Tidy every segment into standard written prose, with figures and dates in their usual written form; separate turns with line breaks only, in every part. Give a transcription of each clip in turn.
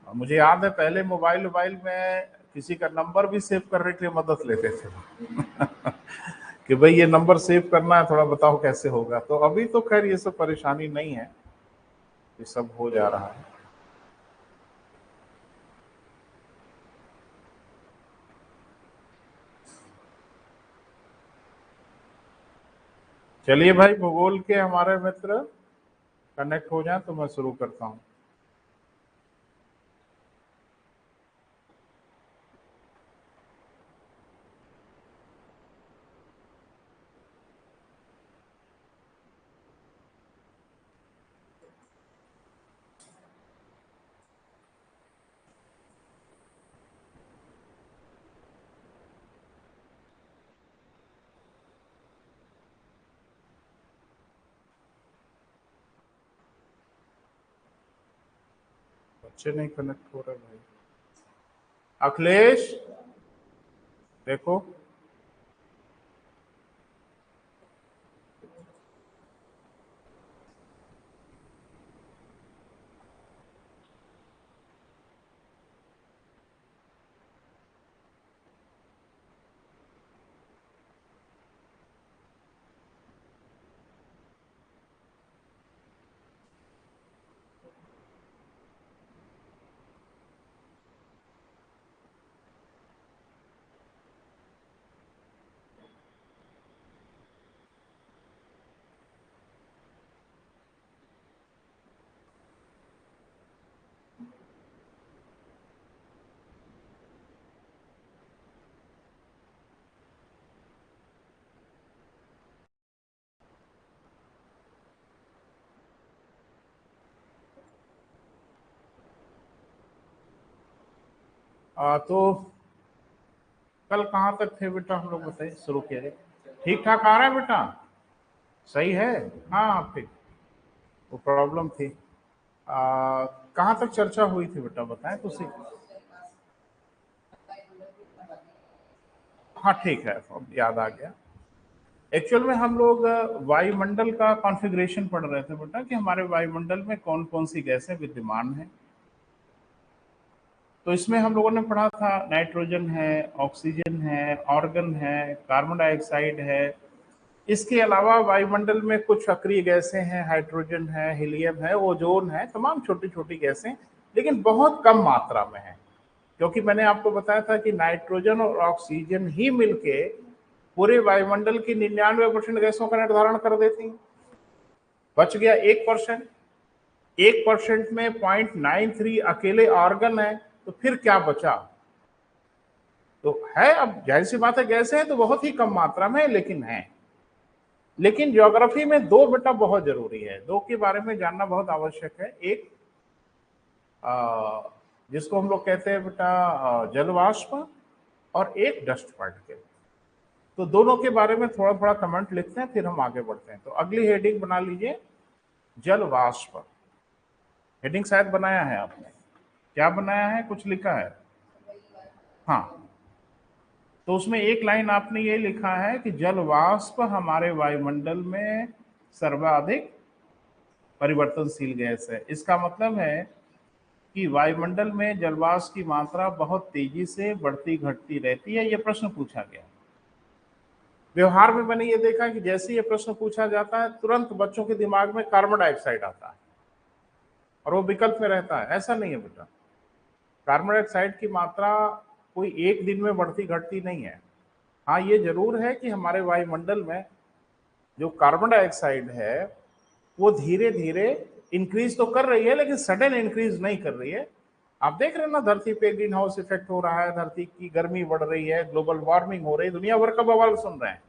मुझे याद है पहले मोबाइल मोबाइल में किसी का नंबर भी सेव करने के लिए मदद लेते थे कि भाई ये नंबर सेव करना है, थोड़ा बताओ कैसे होगा। तो अभी तो खैर ये सब परेशानी नहीं है, ये सब हो जा रहा है। चलिए भाई, भूगोल के हमारे मित्र कनेक्ट हो जाए तो मैं शुरू करता हूँ। बच्चे नहीं कनेक्ट हो रहे भाई। अखिलेश देखो। तो कल कहाँ तक थे बेटा हम लोग, बताइए, शुरू किया जाए। ठीक ठाक आ रहा है बेटा? सही है। हाँ ठीक। वो प्रॉब्लम थी। कहाँ तक चर्चा हुई थी बेटा, बताएं तो सही। हाँ ठीक है, अब याद आ गया। एक्चुअल में हम लोग वायुमंडल का कॉन्फ़िगरेशन पढ़ रहे थे बेटा, कि हमारे वायुमंडल में कौन कौन सी गैसें विद्यमान हैं। तो इसमें हम लोगों ने पढ़ा था नाइट्रोजन है, ऑक्सीजन है, ऑर्गन है, कार्बन डाइऑक्साइड है। इसके अलावा वायुमंडल में कुछ सक्रिय गैसें हैं, हाइड्रोजन है, हीलियम है, ओजोन है, तमाम छोटी छोटी गैसें, लेकिन बहुत कम मात्रा में है। क्योंकि मैंने आपको बताया था कि नाइट्रोजन और ऑक्सीजन ही मिलके पूरे वायुमंडल की 99% गैसों का निर्धारण कर देती हैं। बच गया 1%। 1% में 0.93 अकेले ऑर्गन है, तो फिर क्या बचा? तो है, अब जाहिर सी बात है गैस है तो बहुत ही कम मात्रा में, लेकिन है। लेकिन ज्योग्राफी में दो बेटा बहुत जरूरी है, दो के बारे में जानना बहुत आवश्यक है। एक जिसको हम लोग कहते हैं बेटा जलवाष्प, और एक डस्ट पार्टिकल। तो दोनों के बारे में थोड़ा थोड़ा कमेंट लिखते हैं, फिर हम आगे बढ़ते हैं। तो अगली हेडिंग बना लीजिए, जल वाष्प। हेडिंग शायद बनाया है आपने, क्या बनाया है, कुछ लिखा है? हाँ, तो उसमें एक लाइन आपने ये लिखा है कि जल वाष्प हमारे वायुमंडल में सर्वाधिक परिवर्तनशील गैस है। इसका मतलब है कि वायुमंडल में जलवाष्प की मात्रा बहुत तेजी से बढ़ती घटती रहती है। यह प्रश्न पूछा गया। व्यवहार में मैंने ये देखा कि जैसे ये प्रश्न पूछा जाता है, तुरंत बच्चों के दिमाग में कार्बन डाइऑक्साइड आता है और वो विकल्प में रहता है। ऐसा नहीं है बेटा, कार्बन डाइऑक्साइड की मात्रा कोई एक दिन में बढ़ती घटती नहीं है। हाँ, ये जरूर है कि हमारे वायुमंडल में जो कार्बन डाइऑक्साइड है वो धीरे धीरे इंक्रीज तो कर रही है, लेकिन सडन इंक्रीज नहीं कर रही है। आप देख रहे हैं ना, धरती पे ग्रीन हाउस इफेक्ट हो रहा है, धरती की गर्मी बढ़ रही है, ग्लोबल वार्मिंग हो रही है, दुनिया भर का बवाल सुन रहे हैं।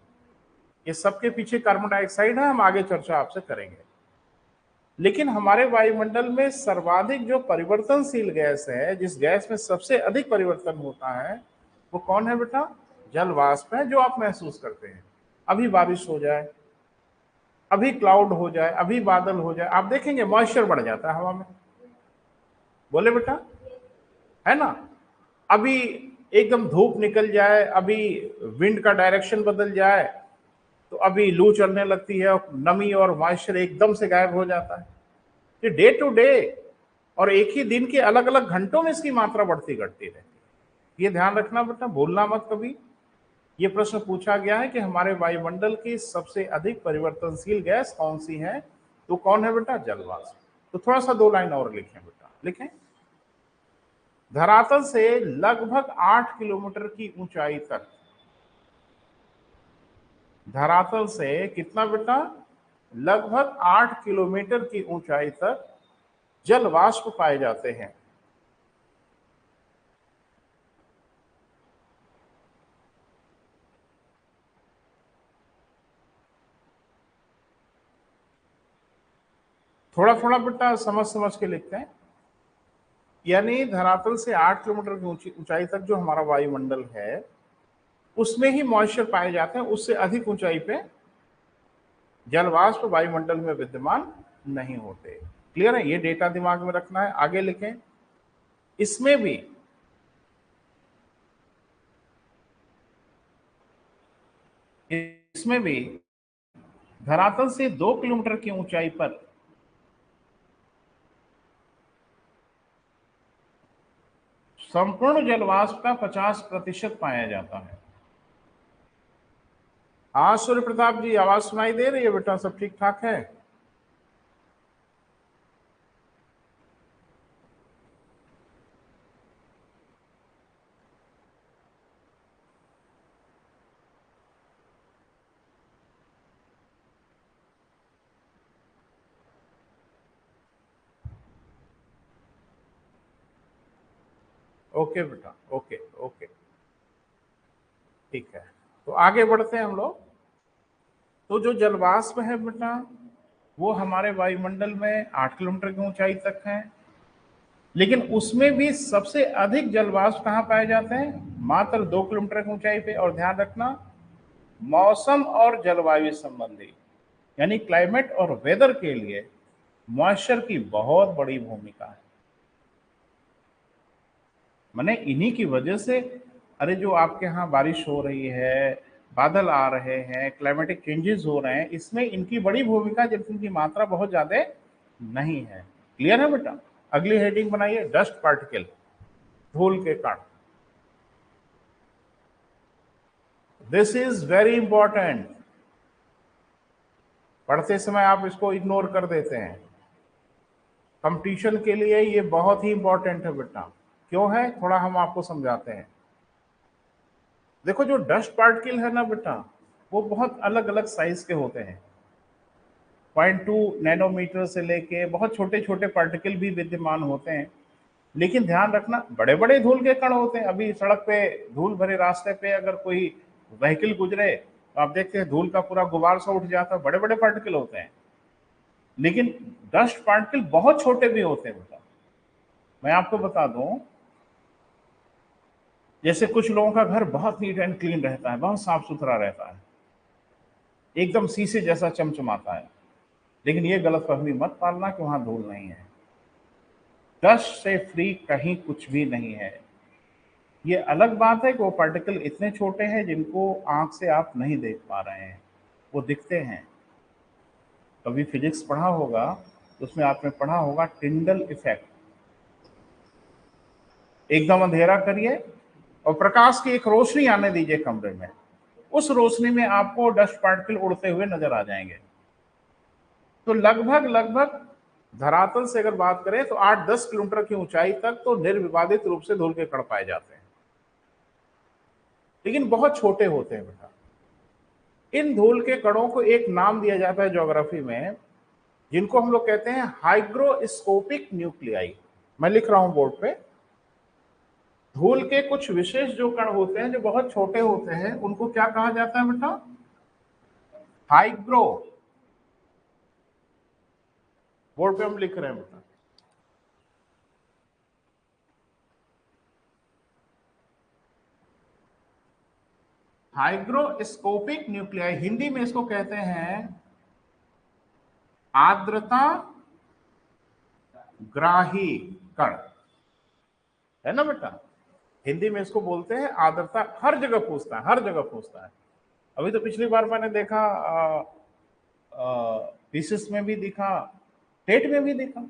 ये सबके पीछे कार्बन डाइऑक्साइड है, हम आगे चर्चा आपसे करेंगे। लेकिन हमारे वायुमंडल में सर्वाधिक जो परिवर्तनशील गैस है, जिस गैस में सबसे अधिक परिवर्तन होता है, वो कौन है बेटा? जल वाष्प है, जो आप महसूस करते हैं। अभी बारिश हो जाए, अभी क्लाउड हो जाए, अभी बादल हो जाए, आप देखेंगे मॉइस्चर बढ़ जाता है हवा में। बोले बेटा, है ना? अभी एकदम धूप निकल जाए, अभी विंड का डायरेक्शन बदल जाए, तो अभी लू चलने लगती है और नमी और मॉइस्चर एकदम से गायब हो जाता है। ये डे टू डे और एक ही दिन के अलग अलग घंटों में इसकी मात्रा बढ़ती घटती रहती है। ये ध्यान रखना बेटा, भूलना मत कभी। ये प्रश्न पूछा गया है कि हमारे वायुमंडल की सबसे अधिक परिवर्तनशील गैस कौन सी है, तो कौन है बेटा? जल वाष्प। तो थोड़ा सा 2 लाइन और लिखें बेटा, लिखें। धरातल से लगभग 8 किलोमीटर की ऊंचाई तक, धरातल से कितना बेटा? लगभग 8 किलोमीटर की ऊंचाई तक जल वाष्प पाए जाते हैं। थोड़ा थोड़ा बेटा समझ समझ के लिखते हैं। यानी धरातल से 8 किलोमीटर की ऊंचाई तक जो हमारा वायुमंडल है उसमें ही मॉइस्चर पाए जाते हैं, उससे अधिक ऊंचाई पे जल वाष्प वायुमंडल में विद्यमान नहीं होते। क्लियर है? ये डेटा दिमाग में रखना है। आगे लिखें। इसमें भी धरातल से 2 किलोमीटर की ऊंचाई पर संपूर्ण जलवाष्प का 50% पाया जाता है। हाँ सूर्य प्रताप जी, आवाज सुनाई दे रही है बेटा? सब ठीक ठाक है? ओके बेटा, ओके ओके, ठीक है। तो आगे बढ़ते हैं हम लोग। तो जो जलवाष्प है बेटा वो हमारे वायुमंडल में 8 किलोमीटर की ऊंचाई तक है, लेकिन उसमें भी सबसे अधिक जलवाष्प कहाँ पाए जाते हैं? मात्र 2 किलोमीटर की ऊंचाई पे। और ध्यान रखना, मौसम और जलवायु संबंधी यानी क्लाइमेट और वेदर के लिए मॉइस्चर की बहुत बड़ी भूमिका है। माने इन्हीं की वजह से, अरे जो आपके यहाँ बारिश हो रही है, बादल आ रहे हैं, क्लाइमेटिक चेंजेस हो रहे हैं, इसमें इनकी बड़ी भूमिका, जबकि इनकी मात्रा बहुत ज्यादा नहीं है। क्लियर है बेटा? अगली हेडिंग बनाइए, डस्ट पार्टिकल, धूल के कण। This is very important. पढ़ते समय आप इसको इग्नोर कर देते हैं। कंपटीशन के लिए ये बहुत ही इंपॉर्टेंट है बेटा। क्यों है, थोड़ा हम आपको समझाते हैं। देखो जो डस्ट पार्टिकल है ना बेटा, वो बहुत अलग अलग साइज के होते हैं। 0.2 नैनोमीटर से लेके बहुत छोटे छोटे पार्टिकल भी विद्यमान होते हैं। लेकिन ध्यान रखना, बड़े बड़े धूल के कण होते हैं। अभी सड़क पे धूल भरे रास्ते पे अगर कोई व्हीकल गुजरे तो आप देखते हैं धूल का पूरा गुबार सा उठ जाता है, बड़े बड़े पार्टिकल होते हैं। लेकिन डस्ट पार्टिकल बहुत छोटे भी होते हैं बेटा। मैं आपको बता दूं, जैसे कुछ लोगों का घर बहुत नीट एंड क्लीन रहता है, बहुत साफ सुथरा रहता है, एकदम शीशे जैसा चमचमाता है, लेकिन ये गलतफहमी मत पालना कि वहां धूल नहीं है। डस्ट से फ्री कहीं कुछ भी नहीं है। ये अलग बात है कि वो पार्टिकल इतने छोटे हैं जिनको आंख से आप नहीं देख पा रहे हैं, वो दिखते हैं। कभी फिजिक्स पढ़ा होगा तो उसमें आपने पढ़ा होगा टिंडल इफेक्ट। एकदम अंधेरा करिए और प्रकाश की एक रोशनी आने दीजिए कमरे में, उस रोशनी में आपको डस्ट पार्टिकल उड़ते हुए नजर आ जाएंगे। तो लगभग लगभग धरातल से अगर बात करें तो 8-10 किलोमीटर की ऊंचाई तक तो निर्विवादित रूप से धूल के कण पाए जाते हैं, लेकिन बहुत छोटे होते हैं बेटा। इन धूल के कणों को एक नाम दिया जाता है ज्योग्राफी में, जिनको हम लोग कहते हैं हाइग्रोस्कोपिक न्यूक्लियाई। मैं लिख रहा हूं बोर्ड पे। धूल के कुछ विशेष जो कण होते हैं जो बहुत छोटे होते हैं, उनको क्या कहा जाता है बेटा? हाइग्रो। बोर्ड पे हम लिख रहे हैं बेटा। हाइग्रोस्कोपिक न्यूक्लियाई, हिंदी में इसको कहते हैं आर्द्रता ग्राही कण, है ना बेटा? हिंदी में इसको बोलते हैं आर्द्रता। हर जगह पूछता है, हर जगह पूछता है। अभी तो पिछली बार मैंने देखा पीसीएस में भी दिखा, टेट में भी दिखा।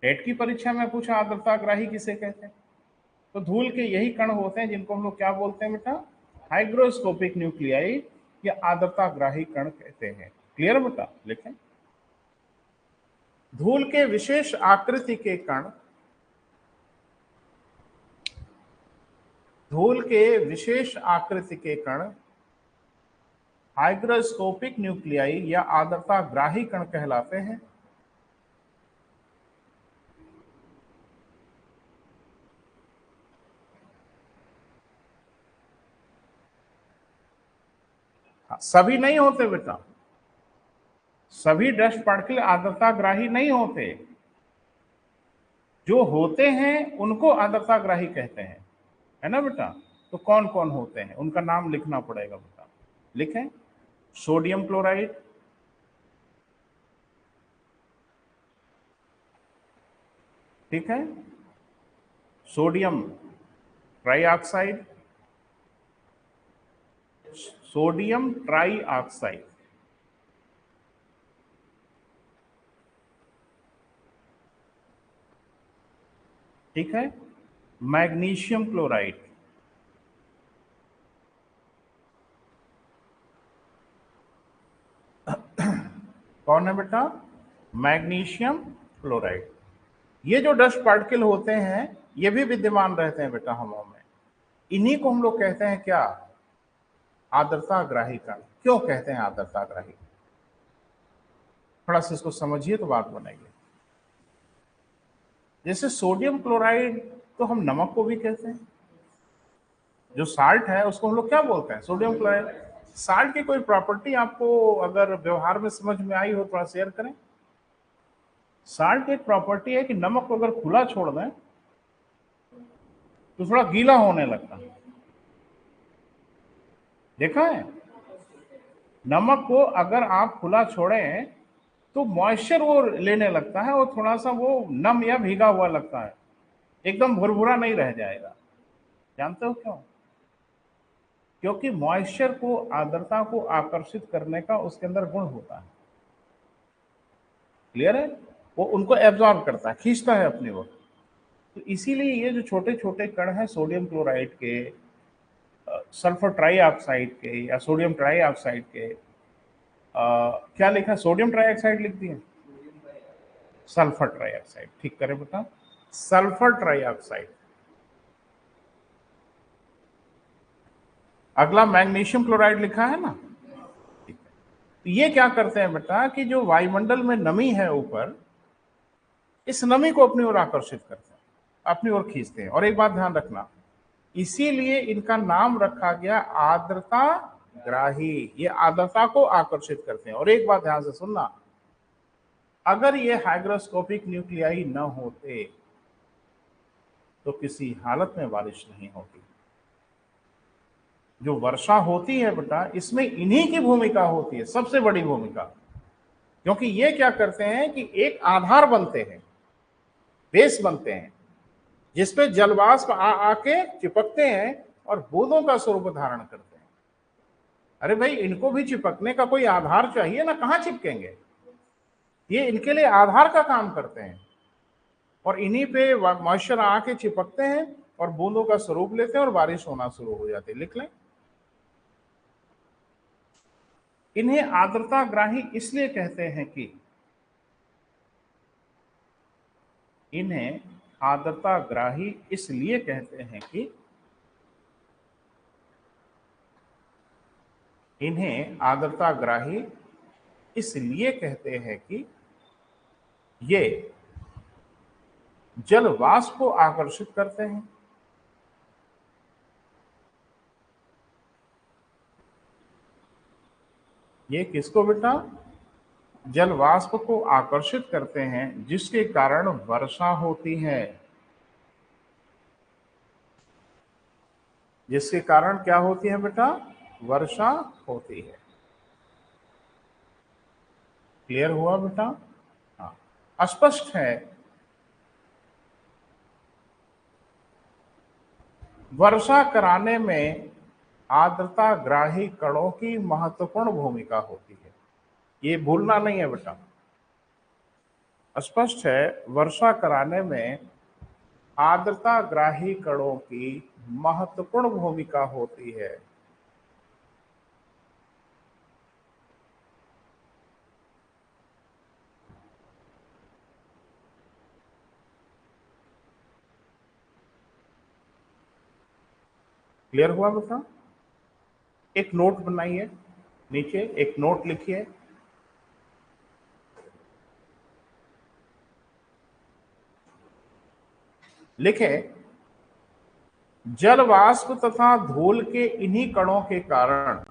टेट की परीक्षा में पूछा आर्द्रताग्राही किसे कहते हैं, तो धूल के यही कण होते हैं जिनको हम लोग क्या बोलते हैं बेटा, हाइग्रोस्कोपिक न्यूक्लियाई या आर्द्रताग्राही कण कहते हैं। क्लियर बेटा, लिखें। धूल के विशेष आकृति के कण, धूल के विशेष आकृति के कण हाइग्रोस्कोपिक न्यूक्लियाई या आर्द्रताग्राही कण कहलाते हैं। सभी नहीं होते बेटा, सभी डस्ट पार्टिकल आर्द्रताग्राही नहीं होते, जो होते हैं उनको आर्द्रताग्राही कहते हैं, है ना बेटा। तो कौन कौन होते हैं उनका नाम लिखना पड़ेगा बेटा, लिखें। सोडियम क्लोराइड, ठीक है, सोडियम ट्राइऑक्साइड, सोडियम ट्राइऑक्साइड, ठीक है, मैग्नीशियम क्लोराइड, कौन है बेटा, मैग्नीशियम क्लोराइड। ये जो डस्ट पार्टिकल होते हैं ये भी विद्यमान रहते हैं बेटा हवाओं में, इन्हीं को हम लोग कहते हैं क्या, आर्द्रताग्राही कण। क्यों कहते हैं आर्द्रताग्राही, थोड़ा सा इसको समझिए तो बात बनेगी। जैसे सोडियम क्लोराइड तो हम नमक को भी कहते हैं, जो साल्ट है उसको हम लोग क्या बोलते हैं, सोडियम क्लोराइड। साल्ट की कोई प्रॉपर्टी आपको अगर व्यवहार में समझ में आई हो थोड़ा शेयर करें। साल्ट की एक प्रॉपर्टी है कि नमक को अगर खुला छोड़ दें तो थोड़ा गीला होने लगता है, देखा है। नमक को अगर आप खुला छोड़ें तो मॉइस्चर वो लेने लगता है और थोड़ा सा वो नम या भीगा हुआ लगता है, एकदम भुरभुरा नहीं रह जाएगा। जानते हो क्यों, क्योंकि मॉइस्चर को, आर्द्रता को आकर्षित करने का उसके अंदर गुण होता है। क्लियर है, वो उनको एब्जॉर्ब करता है, खींचता है अपनी ओर। तो इसीलिए ये जो छोटे छोटे कण हैं सोडियम क्लोराइड के, सल्फर ट्राइऑक्साइड के या सोडियम ट्राइऑक्साइड के, क्या लिखा, सोडियम ट्राइऑक्साइड लिख दिए, सल्फर ट्राइऑक्साइड, ठीक करे बेटा, सल्फर ट्राइऑक्साइड। अगला मैग्नीशियम क्लोराइड लिखा है ना, ठीक है। तो ये क्या करते हैं बेटा कि जो वायुमंडल में नमी है ऊपर, इस नमी को अपनी ओर आकर्षित करते हैं, अपनी ओर खींचते हैं। और एक बात ध्यान रखना, इसीलिए इनका नाम रखा गया आर्द्रताग्राही, ये आर्द्रता को आकर्षित करते हैं। और एक बात ध्यान से सुनना, अगर ये हाइग्रोस्कोपिक न्यूक्लियाई न होते तो किसी हालत में बारिश नहीं होती। जो वर्षा होती है बेटा, इसमें इन्हीं की भूमिका होती है, सबसे बड़ी भूमिका। क्योंकि ये क्या करते हैं कि एक आधार बनते हैं, बेस बनते हैं, जिसपे जलवाष्प आके चिपकते हैं और बूंदों का स्वरूप धारण करते हैं। अरे भाई, इनको भी चिपकने का कोई आधार चाहिए ना, कहाँ चिपकेंगे, ये इनके लिए आधार का काम करते हैं और इन्हीं पे मॉइस्चर आके चिपकते हैं और बूंदों का स्वरूप लेते हैं और बारिश होना शुरू हो जाती है। लिख लें, इन्हें आर्द्रताग्राही इसलिए कहते हैं कि, इन्हें आर्द्रताग्राही इसलिए कहते हैं कि, इन्हें आर्द्रताग्राही इसलिए कहते हैं कि ये जल वाष्प को आकर्षित करते हैं। ये किसको बेटा, जल वाष्प को आकर्षित करते हैं, जिसके कारण वर्षा होती है, जिसके कारण क्या होती है बेटा, वर्षा होती है। क्लियर हुआ बेटा, हाँ स्पष्ट है। वर्षा कराने में आर्द्रताग्राही कणों की महत्वपूर्ण भूमिका होती है, ये भूलना नहीं है बेटा। स्पष्ट है वर्षा कराने में आर्द्रता ग्राही कणों की महत्वपूर्ण भूमिका होती है। क्लियर हुआ बेटा? एक नोट बनाइए, नीचे एक नोट लिखिए। लिखें, जल वाष्प तथा धूल के इन्हीं कणों के कारण,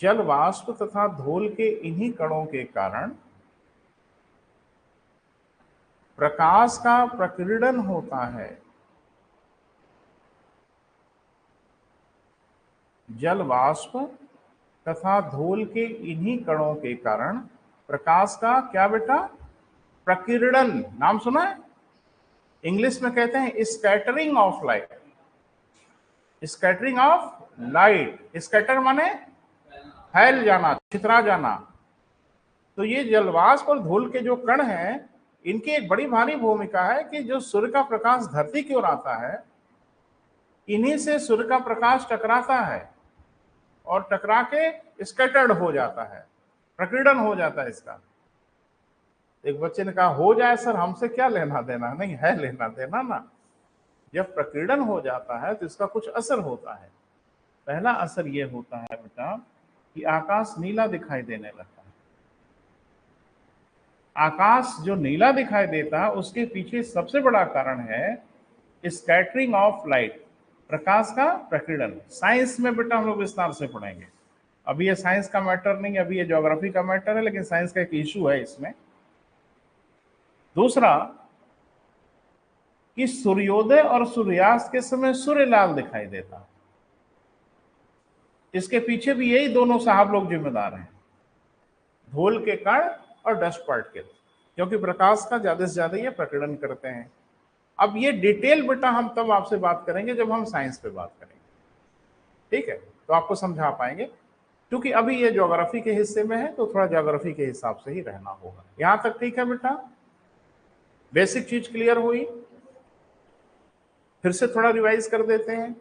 जल वाष्प तथा धूल के इन्हीं कणों के कारण प्रकाश का प्रकीर्णन होता है। जल वाष्प तथा धूल के इन्हीं कणों के कारण प्रकाश का क्या बेटा? प्रकीर्णन। नाम सुना है? इंग्लिश में कहते हैं scattering of light. Scattering of light, scatter माने फैल जाना, छितरा जाना। तो ये जलवाष्प और धूल के जो कण हैं, इनकी एक बड़ी भारी भूमिका है कि जो सूर्य का प्रकाश धरती की ओर आता है, इन्हीं से सूर्य का प्रकाश टकराता है और टकरा के स्कैटर्ड हो जाता है, प्रकीर्णन हो जाता है इसका। एक बच्चे ने कहा हो जाए सर, हमसे क्या लेना देना? नहीं है लेना देना ना। जब प्रकीर्णन हो जाता है तो इसका कुछ असर होता है। पहला असर यह होता है बेटा कि आकाश नीला दिखाई देने लगता है। आकाश जो नीला दिखाई देता है उसके पीछे सबसे बड़ा कारण है स्कैटरिंग ऑफ लाइट, प्रकाश का प्रकीर्णन। साइंस में बेटा हम लोग विस्तार से पढ़ेंगे, अभी ये साइंस का मैटर नहीं, अभी ये ज्योग्राफी का मैटर है, लेकिन साइंस का एक इशू है इसमें। दूसरा कि सूर्योदय और सूर्यास्त के समय सूर्य लाल दिखाई देता, इसके पीछे भी यही दोनों साहब लोग जिम्मेदार हैं, धूल के कण और डस्ट पार्टिकल, क्योंकि प्रकाश का ज्यादा से ज्यादा ये प्रकीर्णन करते हैं। अब ये डिटेल बेटा हम तब आपसे बात करेंगे जब हम साइंस पे बात करेंगे, ठीक है? तो आपको समझा पाएंगे, क्योंकि अभी ये ज्योग्राफी के हिस्से में है तो थोड़ा ज्योग्राफी के हिसाब से ही रहना होगा। यहां तक ठीक है बेटा? बेसिक चीज क्लियर हुई? फिर से थोड़ा रिवाइज कर देते हैं।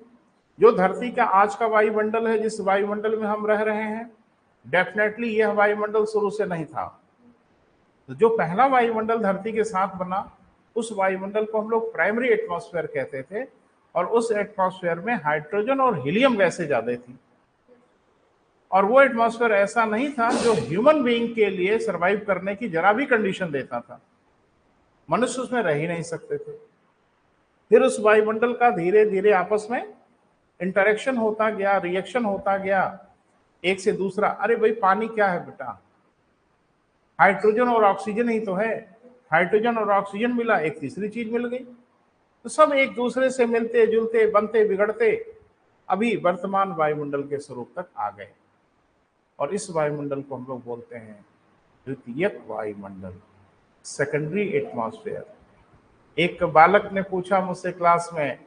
जो धरती का आज का वायुमंडल है, जिस वायुमंडल में हम रह रहे हैं, डेफिनेटली यह वायुमंडल शुरू से नहीं था। तो जो पहला वायुमंडल धरती के साथ बना, उस वायुमंडल को हम लोग प्राइमरी एटमॉस्फेयर कहते थे, और उस एटमॉस्फेयर में हाइड्रोजन और हीलियम गैसें ज्यादा थी। और वो एटमॉस्फेयर ऐसा नहीं था जो ह्यूमन बीइंग के लिए सरवाइव करने की जरा भी कंडीशन देता था, मनुष्य उसमें रह ही नहीं सकते थे। फिर उस वायुमंडल का धीरे धीरे आपस में इंटरेक्शन होता गया, रिएक्शन होता गया एक से दूसरा। अरे भाई पानी क्या है बेटा? हाइड्रोजन और ऑक्सीजन ही तो है। हाइड्रोजन और ऑक्सीजन मिला, एक तीसरी चीज मिल गई। तो सब एक दूसरे से मिलते जुलते बनते बिगड़ते अभी वर्तमान वायुमंडल के स्वरूप तक आ गए, और इस वायुमंडल को हम लोग बोलते हैं द्वितीयक वायुमंडल, सेकेंडरी एटमॉस्फेयर। एक बालक ने पूछा मुझसे क्लास में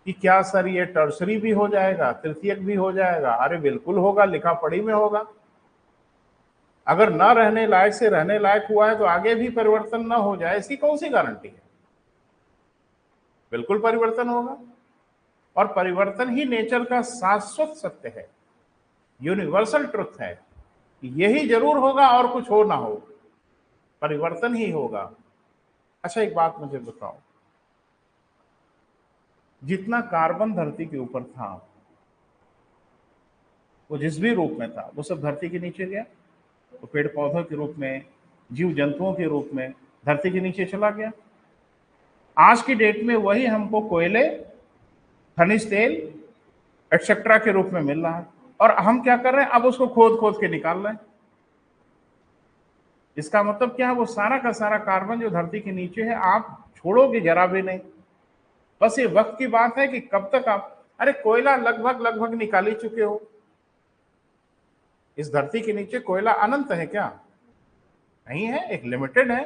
कि क्या सर ये टर्सरी भी हो जाएगा, तृतीयक भी हो जाएगा? अरे बिल्कुल होगा, लिखा पढ़ी में होगा। अगर न रहने लायक से रहने लायक हुआ है तो आगे भी परिवर्तन न हो जाए, इसकी कौन सी गारंटी है? बिल्कुल परिवर्तन होगा, और परिवर्तन ही नेचर का शाश्वत सत्य है, यूनिवर्सल ट्रुथ है। यही जरूर होगा और कुछ हो ना हो, परिवर्तन ही होगा। अच्छा एक बात मुझे बताओ, जितना कार्बन धरती के ऊपर था, वो जिस भी रूप में था, वो सब धरती के नीचे गया। तो पेड़ पौधों के रूप में, जीव जंतुओं के रूप में धरती के नीचे चला गया। आज की डेट में वही हमको कोयले, खनिज तेल एक्सेट्रा के रूप में मिल रहा है, और हम क्या कर रहे हैं? अब उसको खोद खोद के निकाल रहे हैं। इसका मतलब क्या है? वो सारा का सारा कार्बन जो धरती के नीचे है, आप छोड़ोगे जरा भी नहीं। बस ये वक्त की बात है कि कब तक आप, अरे कोयला लगभग लगभग निकाल ही चुके हो। इस धरती के नीचे कोयला अनंत है क्या? नहीं है, एक लिमिटेड है।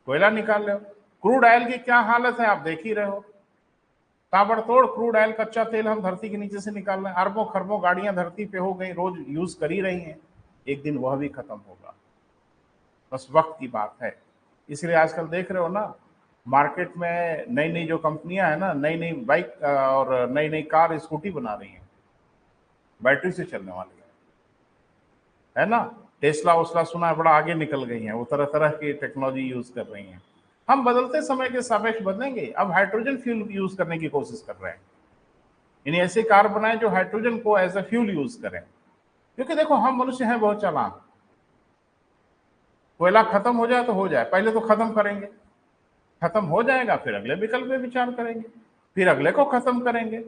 कोयला निकाल रहे हो, क्रूड ऑयल की क्या हालत है आप देख ही रहे हो। ताबड़तोड़ क्रूड ऑयल, कच्चा तेल हम धरती के नीचे से निकाल रहे हैं। अरबों खरबों गाड़ियां धरती पे हो गई, रोज यूज कर ही रही हैं। एक दिन वह भी खत्म होगा। बस वक्त की बात है। इसलिए आजकल देख रहे हो ना, मार्केट में नई नई जो कंपनियां है ना, नई नई बाइक और नई नई कार स्कूटी बना रही हैं, बैटरी से चलने वाली है ना। टेस्ला वोस्ला सुना है बड़ा आगे निकल गई हैं, वो तरह तरह की टेक्नोलॉजी यूज कर रही हैं। हम बदलते समय के सापेक्ष बदलेंगे, अब हाइड्रोजन फ्यूल यूज करने की कोशिश कर रहे हैं, यानी ऐसे कार बनाए जो हाइड्रोजन को एज ए फ्यूल यूज करें। क्योंकि देखो हम मनुष्य हैं बहुत चालाक, कोयला खत्म हो जाए तो हो जाए, पहले तो खत्म करेंगे, खत्म हो जाएगा फिर अगले विकल्प पे विचार करेंगे, फिर अगले को खत्म करेंगे,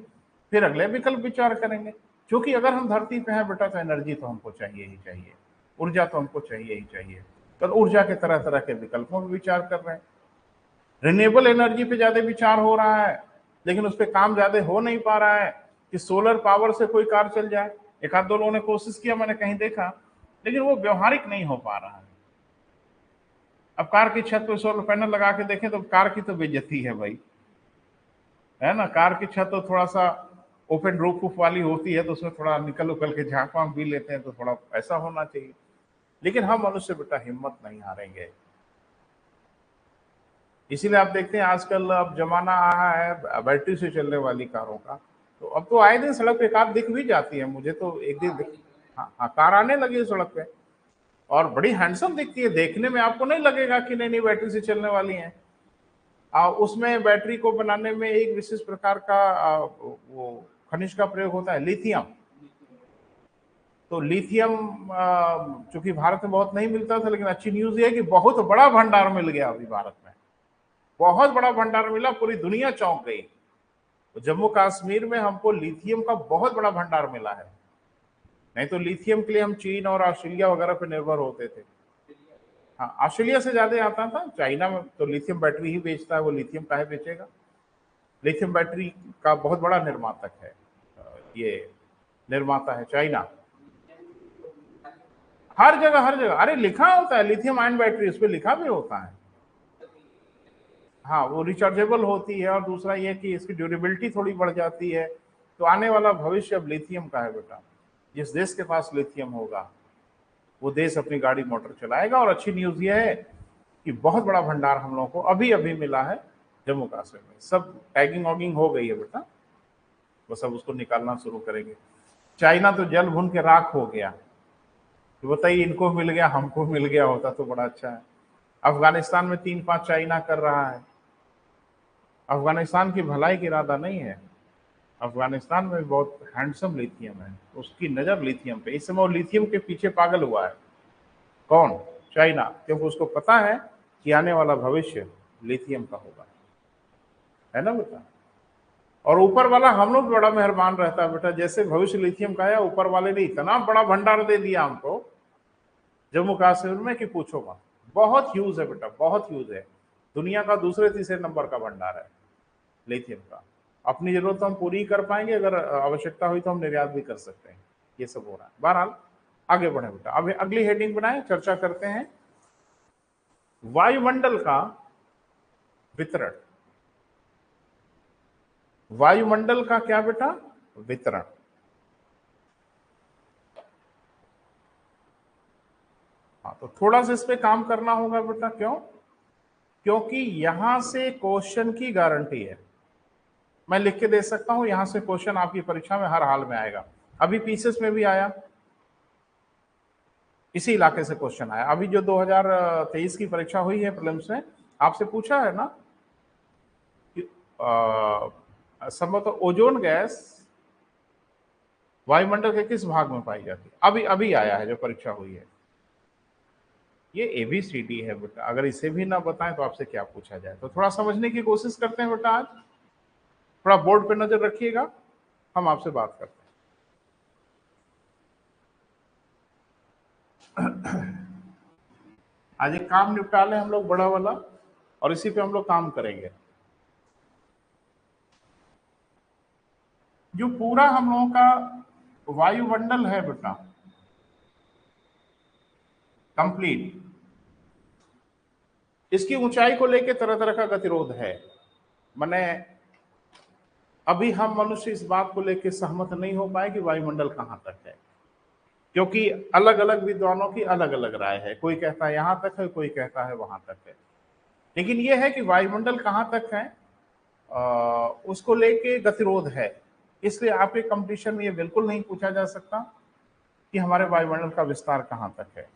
फिर अगले विकल्प विचार करेंगे। क्योंकि अगर हम धरती पे हैं बेटा तो एनर्जी तो हमको चाहिए ही चाहिए, ऊर्जा तो हमको चाहिए ही चाहिए। तो ऊर्जा के तरह तरह के विकल्पों पर विचार कर रहे हैं। रिन्यूएबल एनर्जी पे ज्यादा विचार हो रहा है, लेकिन उस पर काम ज्यादा हो नहीं पा रहा है कि सोलर पावर से कोई कार चल जाए। एक आध दो लोगों ने कोशिश किया, मैंने कहीं देखा, लेकिन वो व्यवहारिक नहीं हो पा रहा है। अब कार की छत पे सोलर पैनल लगा के देखें तो कार की तो बेइज्जती है भाई, है ना। कार की छत तो थोड़ा सा ओपन रूफ वाली होती है, तो उसमें थोड़ा निकल उकल के झाँक वाँक भी लेते हैं, तो थोड़ा ऐसा होना चाहिए। लेकिन हम मनुष्य बेटा हिम्मत नहीं हारेंगे। इसीलिए आप देखते हैं आजकल अब जमाना आया है बैटरी से चलने वाली कारों का। तो अब तो आए दिन सड़क पे कार दिख भी जाती है, मुझे तो एक दिन हाँ हाँ, कार आने लगी है सड़क पे, और बड़ी हैंडसम दिखती है, देखने में आपको नहीं लगेगा कि नहीं नहीं बैटरी से चलने वाली है। उसमें बैटरी को बनाने में एक विशेष प्रकार का वो खनिज का प्रयोग होता है, लिथियम। तो लिथियम चूंकि भारत में बहुत नहीं मिलता था, लेकिन अच्छी न्यूज ये है कि बहुत बड़ा भंडार मिल गया अभी भारत में, बहुत बड़ा भंडार मिला, पूरी दुनिया चौंक गई। तो जम्मू कश्मीर में हमको लिथियम का बहुत बड़ा भंडार मिला है। नहीं तो लिथियम के लिए हम चीन और ऑस्ट्रेलिया वगैरह पे निर्भर होते थे। हाँ, ऑस्ट्रेलिया से ज्यादा आता था, चाइना में तो लिथियम बैटरी ही बेचता है, वो लिथियम काहे बेचेगा। लिथियम बैटरी का बहुत बड़ा निर्मातक है, ये निर्माता है चाइना। हर जगह हर जगह, अरे लिखा होता है लिथियम आयन बैटरी, उस पर लिखा भी होता है। हाँ, वो रिचार्जेबल होती है, और दूसरा ये कि इसकी ड्यूरेबिलिटी थोड़ी बढ़ जाती है। तो आने वाला भविष्य अब लिथियम का है बेटा। जिस देश के पास लिथियम होगा वो देश अपनी गाड़ी मोटर चलाएगा। और अच्छी न्यूज ये है कि बहुत बड़ा भंडार हम लोगों को अभी अभी मिला है जम्मू कश्मीर में। सब टैगिंग वॉगिंग हो गई है बेटा, वो सब उसको निकालना शुरू करेंगे। चाइना तो जल भुन के राख हो गया, तो बताइए इनको मिल गया, हमको मिल गया होता तो बड़ा अच्छा है। अफगानिस्तान में 3-5 चाइना कर रहा है। अफगानिस्तान की भलाई की इरादा नहीं है, अफगानिस्तान में बहुत हैंडसम लिथियम है, उसकी नजर लिथियम पे, इस समय वो लिथियम के पीछे पागल हुआ है। कौन? चाइना, क्योंकि उसको पता है कि आने वाला भविष्य लिथियम का होगा, है ना बेटा। और ऊपर वाला हम लोग बड़ा मेहरबान रहता है बेटा, जैसे भविष्य लिथियम का है, ऊपर वाले ने इतना बड़ा भंडार दे दिया हमको जम्मू कश्मीर में कि पूछो मत। बहुत यूज है बेटा, बहुत यूज है, दुनिया का दूसरे तीसरे नंबर का भंडार है लिथियम का। अपनी जरूरत हम पूरी कर पाएंगे, अगर आवश्यकता हुई तो हम निर्यात भी कर सकते हैं। ये सब हो रहा है। बहरहाल आगे बढ़े बेटा, अब अगली हेडिंग बनाए, चर्चा करते हैं वायुमंडल का वितरण। वायुमंडल का क्या बेटा? वितरण। हाँ, तो थोड़ा सा इस पे काम करना होगा बेटा। क्यों? क्योंकि यहां से क्वेश्चन की गारंटी है, मैं लिख के दे सकता हूं, यहां से क्वेश्चन आपकी परीक्षा में हर हाल में आएगा। अभी पीसीएस में भी आया, इसी इलाके से क्वेश्चन आया। अभी जो 2023 की परीक्षा हुई है प्रीलिम्स में, आपसे पूछा है ना कि संभवतः ओजोन गैस वायुमंडल के किस भाग में पाई जाती है। अभी अभी आया है जो परीक्षा हुई है। ये ABCD है बेटा, अगर इसे भी ना बताएं तो आपसे क्या पूछा जाए। तो थोड़ा समझने की कोशिश करते हैं बेटा, आज थोड़ा बोर्ड पे नजर रखिएगा, हम आपसे बात करते हैं। आज एक काम निपटा लें हम लोग बड़ा वाला, और इसी पे हम लोग काम करेंगे। जो पूरा हम लोगों का वायुमंडल है बेटा कंप्लीट, इसकी ऊंचाई को लेकर तरह तरह का गतिरोध है। माने अभी हम मनुष्य इस बात को लेकर सहमत नहीं हो पाए कि वायुमंडल कहां तक है। क्योंकि अलग अलग विद्वानों की अलग अलग राय है, कोई कहता है यहां तक है, कोई कहता है वहां तक है। लेकिन यह है कि वायुमंडल कहां तक है उसको लेके गतिरोध है। इसलिए आपके कंपटीशन में ये बिल्कुल नहीं पूछा जा सकता कि हमारे वायुमंडल का विस्तार कहां तक है।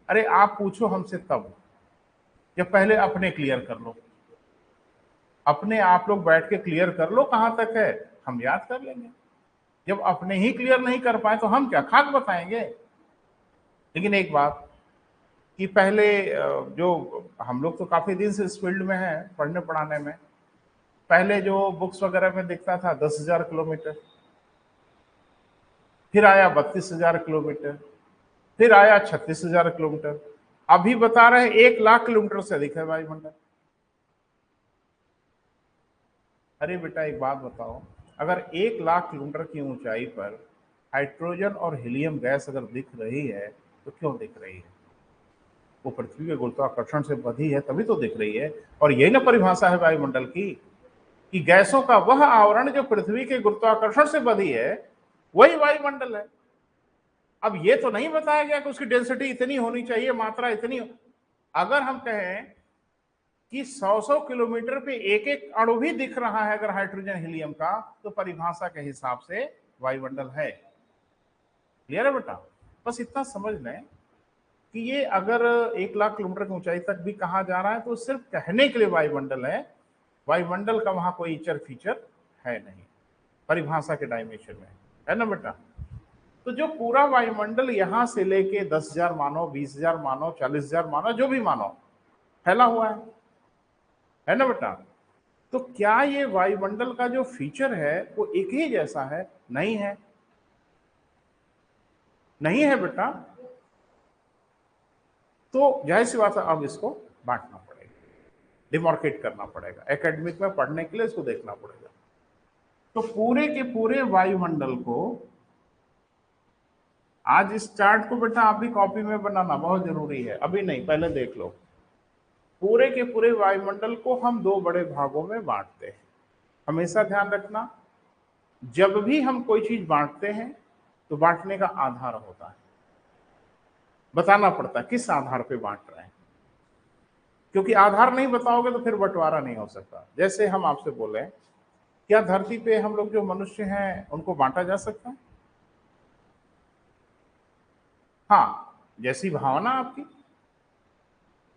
अरे आप पूछो हमसे तब जब पहले अपने क्लियर कर लो, अपने आप लोग बैठ के क्लियर कर लो कहां तक है, हम याद कर लेंगे। जब अपने ही क्लियर नहीं कर पाए तो हम क्या खाक बताएंगे। लेकिन एक बात कि पहले जो हम लोग तो काफी दिन से इस फील्ड में है पढ़ने पढ़ाने में, पहले जो बुक्स वगैरह में दिखता था 10,000 किलोमीटर, फिर आया 32,000 किलोमीटर, फिर आया 36,000 किलोमीटर, अभी बता रहे 1,00,000 किलोमीटर से अधिक है वायुमंडल। अरे बेटा एक बात बताओ, अगर 1,00,000 किलोमीटर की ऊंचाई पर हाइड्रोजन और हीलियम गैस अगर दिख रही है तो क्यों दिख रही है? वो पृथ्वी के गुरुत्वाकर्षण से बधी है तभी तो दिख रही है। और यही ना परिभाषा है वायुमंडल की, कि गैसों का वह आवरण जो पृथ्वी के गुरुत्वाकर्षण से बधी है वही वायुमंडल है। अब ये तो नहीं बताया गया कि उसकी डेंसिटी इतनी होनी चाहिए, मात्रा इतनी। अगर हम कहें कि 100 किलोमीटर पे एक एक अणु भी दिख रहा है अगर हाइड्रोजन हीलियम का, तो परिभाषा के हिसाब से वायुमंडल है। क्लियर है बेटा? बस इतना समझ लें कि ये अगर 1,00,000 किलोमीटर की ऊंचाई तक भी कहा जा रहा है तो सिर्फ कहने के लिए वायुमंडल है, वायुमंडल का वहां कोई इचर फीचर है नहीं परिभाषा के डायमेंशन में, है ना बेटा? तो जो पूरा वायुमंडल यहां से लेके 10,000 मानो, 20,000 मानो, 40,000 मानो, जो भी मानो, फैला हुआ है ना बेटा? तो क्या ये वायुमंडल का जो फीचर है वो एक ही जैसा है? नहीं है, नहीं है बेटा। तो जाहिर सी बात है अब इसको बांटना पड़ेगा, डिमार्केट करना पड़ेगा, एकेडमिक में पढ़ने के लिए इसको देखना पड़ेगा। तो पूरे के पूरे वायुमंडल को, आज इस चार्ट को बेटा आप भी कॉपी में बनाना बहुत जरूरी है, अभी नहीं पहले देख लो। पूरे के पूरे वायुमंडल को हम दो बड़े भागों में बांटते हैं। हमेशा ध्यान रखना, जब भी हम कोई चीज बांटते हैं तो बांटने का आधार होता है, बताना पड़ता है किस आधार पे बांट रहे हैं। क्योंकि आधार नहीं बताओगे तो फिर बंटवारा नहीं हो सकता। जैसे हम आपसे बोले, क्या धरती पे हम लोग जो मनुष्य हैं उनको बांटा जा सकता है? हाँ, जैसी भावना आपकी,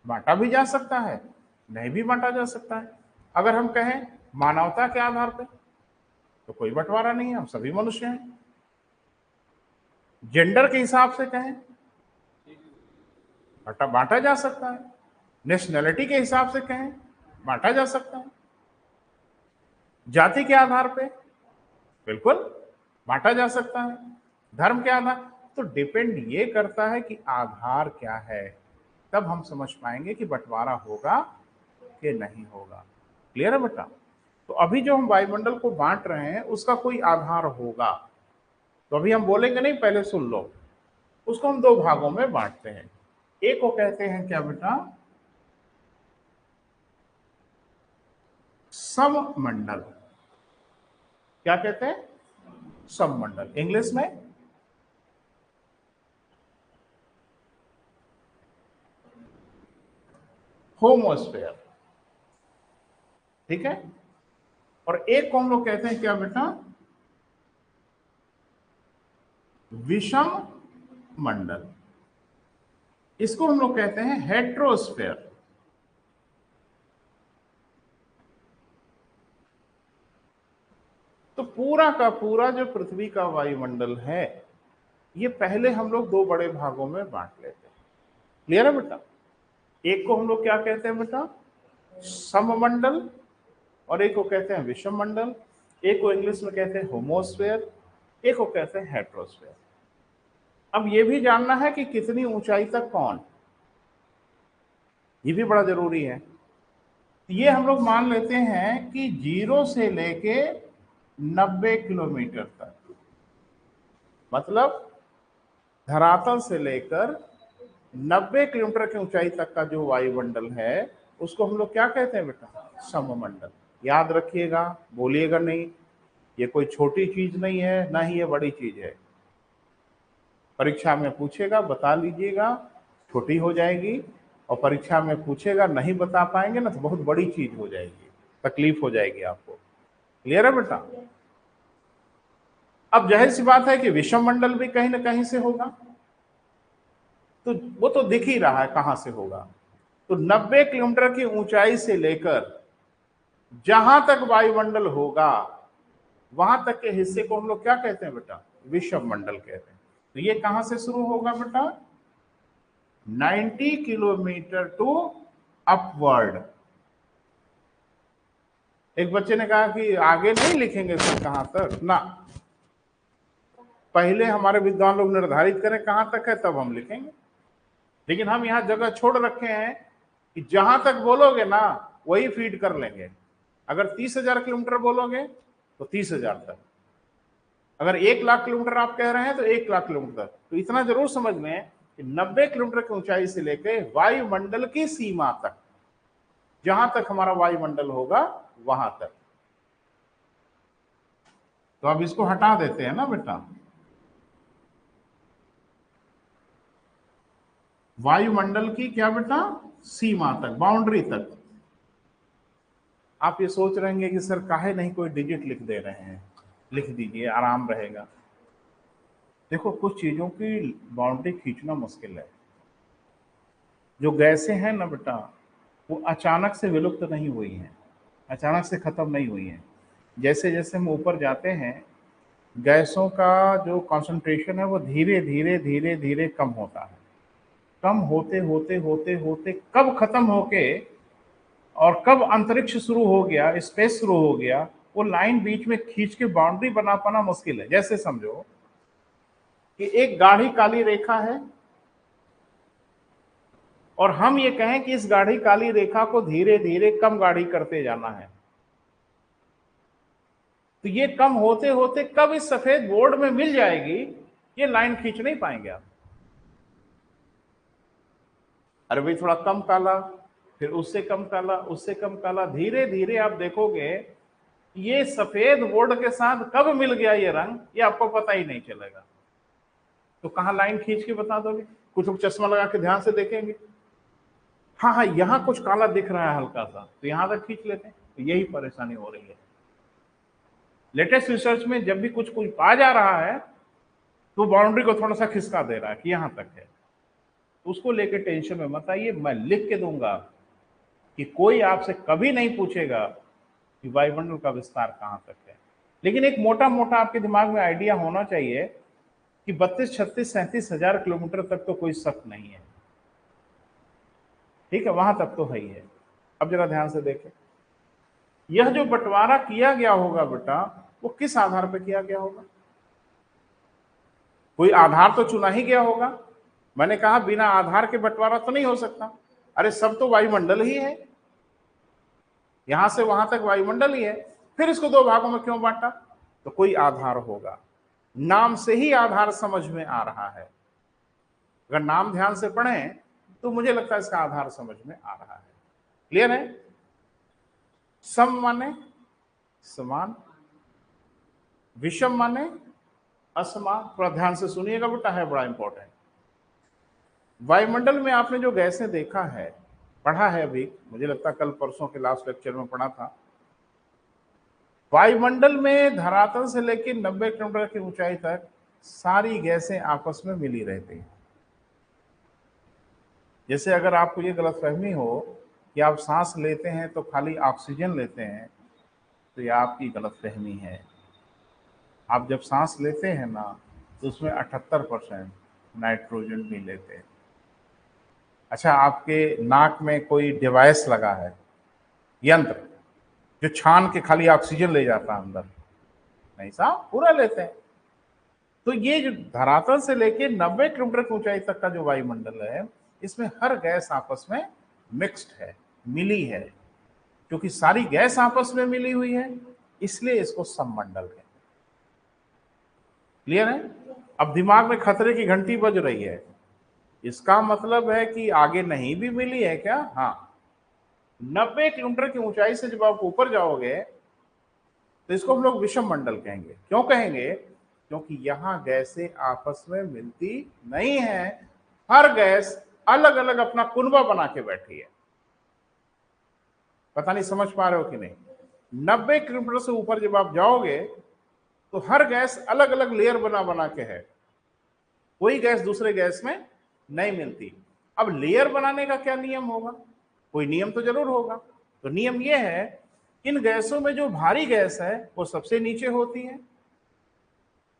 बांटा भी जा सकता है, नहीं भी बांटा जा सकता है। अगर हम कहें मानवता के आधार पे तो कोई बंटवारा नहीं है, हम सभी मनुष्य हैं। जेंडर के हिसाब से कहें बांटा जा सकता है। नेशनैलिटी के हिसाब से कहें बांटा जा सकता है। जाति के आधार पे बिल्कुल बांटा जा सकता है। धर्म के आधार, तो डिपेंड ये करता है कि आधार क्या है, तब हम समझ पाएंगे कि बंटवारा होगा कि नहीं होगा। क्लियर है बेटा? तो अभी जो हम वायुमंडल को बांट रहे हैं उसका कोई आधार होगा, तो अभी हम बोलेंगे नहीं, पहले सुन लो। उसको हम दो भागों में बांटते हैं। एक को कहते हैं क्या बेटा? सममंडल। क्या कहते हैं? सममंडल। इंग्लिश में होमोस्फेयर, ठीक है। और एक को हम लोग कहते हैं क्या बेटा? विषम मंडल। इसको हम लोग कहते हैं हेट्रोस्फेयर। तो पूरा का पूरा जो पृथ्वी का वायुमंडल है ये पहले हम लोग दो बड़े भागों में बांट लेते हैं। क्लियर है बेटा? एक को हम लोग क्या कहते हैं बेटा? सममंडल, और एक को कहते हैं विषम मंडल। एक को इंग्लिश में कहते हैं होमोस्फेयर, एक को कहते हैं हेट्रोस्फेयर। अब ये भी जानना है कि कितनी ऊंचाई तक कौन, ये भी बड़ा जरूरी है। ये हम लोग मान लेते हैं कि 0 से लेके 90 किलोमीटर तक, मतलब धरातल से लेकर 90 किलोमीटर की ऊंचाई तक का जो वायुमंडल है उसको हम लोग क्या कहते हैं बेटा? सममंडल। याद रखिएगा, बोलिएगा नहीं, ये कोई छोटी चीज नहीं है, ना ही ये बड़ी चीज है। परीक्षा में पूछेगा बता लीजिएगा, छोटी हो जाएगी, और परीक्षा में पूछेगा नहीं बता पाएंगे ना तो बहुत बड़ी चीज हो जाएगी, तकलीफ हो जाएगी आपको। क्लियर है बेटा? अब जाहिर सी बात है कि विषम मंडल भी कहीं ना कहीं से होगा, तो वो तो दिख ही रहा है कहां से होगा। तो 90 किलोमीटर की ऊंचाई से लेकर जहां तक वायुमंडल होगा वहां तक के हिस्से को हम लोग क्या कहते हैं बेटा? विषम मंडल कहते हैं। तो ये कहां से शुरू होगा बेटा? 90 किलोमीटर टू अपवर्ड। एक बच्चे ने कहा कि आगे नहीं लिखेंगे सर कहां तक ना, पहले हमारे विद्वान लोग निर्धारित करें कहां तक है तब हम लिखेंगे। लेकिन हम यहां जगह छोड़ रखे हैं कि जहां तक बोलोगे ना वही फीड कर लेंगे। अगर 30,000 किलोमीटर बोलोगे तो 30,000 तक, अगर 1,00,000 किलोमीटर आप कह रहे हैं तो 1,00,000 किलोमीटर तक। तो इतना जरूर समझ लें कि 90 किलोमीटर की ऊंचाई से लेकर वायुमंडल की सीमा तक, जहां तक हमारा वायुमंडल होगा वहां तक। तो अब इसको हटा देते हैं ना बेटा, वायुमंडल की क्या बेटा? सीमा तक, बाउंड्री तक। आप ये सोच रहे हैं कि सर काहे नहीं कोई डिजिट लिख दे रहे हैं, लिख दीजिए आराम रहेगा। देखो कुछ चीजों की बाउंड्री खींचना मुश्किल है। जो गैसें हैं ना बेटा वो अचानक से विलुप्त नहीं हुई हैं, अचानक से खत्म नहीं हुई हैं। जैसे जैसे हम ऊपर जाते हैं गैसों का जो कंसंट्रेशन है वो धीरे धीरे धीरे धीरे कम होता है। कम होते होते होते होते कब खत्म होके और कब अंतरिक्ष शुरू हो गया, स्पेस शुरू हो गया, वो लाइन बीच में खींच के बाउंड्री बना पाना मुश्किल है। जैसे समझो कि एक गाढ़ी काली रेखा है और हम ये कहें कि इस गाढ़ी काली रेखा को धीरे धीरे कम गाढ़ी करते जाना है, तो ये कम होते होते कब इस सफेद बोर्ड में मिल जाएगी, ये लाइन खींच नहीं पाएंगे आप। अरे भाई थोड़ा कम काला, फिर उससे कम काला, उससे कम काला, धीरे धीरे आप देखोगे ये सफेद बोर्ड के साथ कब मिल गया ये रंग, ये आपको पता ही नहीं चलेगा। तो कहां लाइन खींच के बता दोगे? कुछ लोग चश्मा लगा के ध्यान से देखेंगे, हाँ हाँ यहां कुछ काला दिख रहा है हल्का सा, तो यहां तक खींच लेते हैं। तो यही परेशानी हो रही है। लेटेस्ट रिसर्च में जब भी कुछ कुछ पा जा रहा है तो बाउंड्री को थोड़ा सा खिसका दे रहा है कि यहां तक है। उसको लेके टेंशन में मत आइए, मैं लिख के दूंगा कि कोई आपसे कभी नहीं पूछेगा कि वायुमंडल का विस्तार कहां तक है। लेकिन एक मोटा मोटा आपके दिमाग में आइडिया होना चाहिए कि 32, 36, 37,000 किलोमीटर तक तो कोई शक नहीं है। ठीक है, वहां तक तो है ही है। अब जरा ध्यान से देखें, यह जो बंटवारा किया गया होगा बेटा वो किस आधार पर किया गया होगा? कोई आधार तो चुना ही गया होगा। मैंने कहा बिना आधार के बंटवारा तो नहीं हो सकता। अरे सब तो वायुमंडल ही है, यहां से वहां तक वायुमंडल ही है, फिर इसको दो भागों में क्यों बांटा? तो कोई आधार होगा। नाम से ही आधार समझ में आ रहा है। अगर नाम ध्यान से पढ़ें तो मुझे लगता है इसका आधार समझ में आ रहा है। क्लियर है? सम माने समान, विषम माने असमान। थोड़ा ध्यान से सुनिएगा बेटा, है बड़ा इंपॉर्टेंट। वायुमंडल में आपने जो गैसें देखा है, पढ़ा है अभी, मुझे लगता है कल परसों के लास्ट लेक्चर में पढ़ा था। वायुमंडल में धरातल से लेकर 90 किलोमीटर की ऊंचाई तक सारी गैसें आपस में मिली रहती हैं। जैसे अगर आपको ये गलतफहमी हो कि आप सांस लेते हैं तो खाली ऑक्सीजन लेते हैं, तो ये आपकी गलतफहमी है। आप जब सांस लेते हैं ना तो उसमें 78% नाइट्रोजन भी लेते हैं। अच्छा, आपके नाक में कोई डिवाइस लगा है, यंत्र, जो छान के खाली ऑक्सीजन ले जाता है अंदर? नहीं साहब, पूरा लेते हैं। तो ये जो धरातल से लेके 90 किलोमीटर की ऊंचाई तक का जो वायुमंडल है, इसमें हर गैस आपस में मिक्स्ड है, मिली है। क्योंकि सारी गैस आपस में मिली हुई है इसलिए इसको सममंडल है। क्लियर है? अब दिमाग में खतरे की घंटी बज रही है, इसका मतलब है कि आगे नहीं भी मिली है क्या? हाँ, 90 किलोमीटर की ऊंचाई से जब आप ऊपर जाओगे तो इसको हम लोग विषम मंडल कहेंगे। क्यों कहेंगे? क्योंकि यहां गैसें आपस में मिलती नहीं है, हर गैस अलग अलग अपना कुनबा बना के बैठी है। पता नहीं समझ पा रहे हो कि नहीं? 90 किलोमीटर से ऊपर जब आप जाओगे तो हर गैस अलग अलग लेयर बना बना के है, कोई गैस दूसरे गैस में नहीं मिलती। अब लेयर बनाने का क्या नियम होगा? कोई नियम तो जरूर होगा। तो नियम यह है, इन गैसों में जो भारी गैस है वो सबसे नीचे होती है,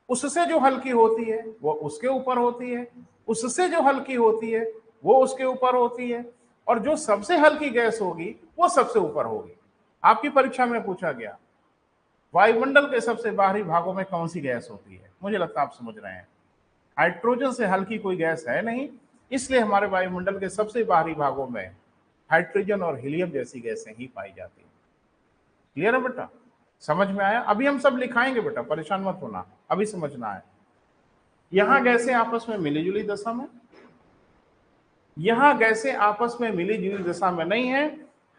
उससे जो हल्की होती है वो उसके ऊपर होती है, उससे जो हल्की होती है वो उसके ऊपर होती है, और जो सबसे हल्की गैस होगी वो सबसे ऊपर होगी। आपकी परीक्षा में पूछा गया वायुमंडल के सबसे बाहरी भागों में कौन सी गैस होती है? मुझे लगता है आप समझ रहे हैं। हाइड्रोजन से हल्की कोई गैस है नहीं, इसलिए हमारे वायुमंडल के सबसे बाहरी भागों में हाइड्रोजन और हीलियम जैसी गैसें ही पाई जाती हैं। क्लियर है बेटा? समझ में आया? अभी हम सब लिखाएंगे बेटा, परेशान मत होना, अभी समझना है। यहां गैसें आपस में मिली जुली दशा में, यहां गैसें आपस में मिली जुली दशा में नहीं है,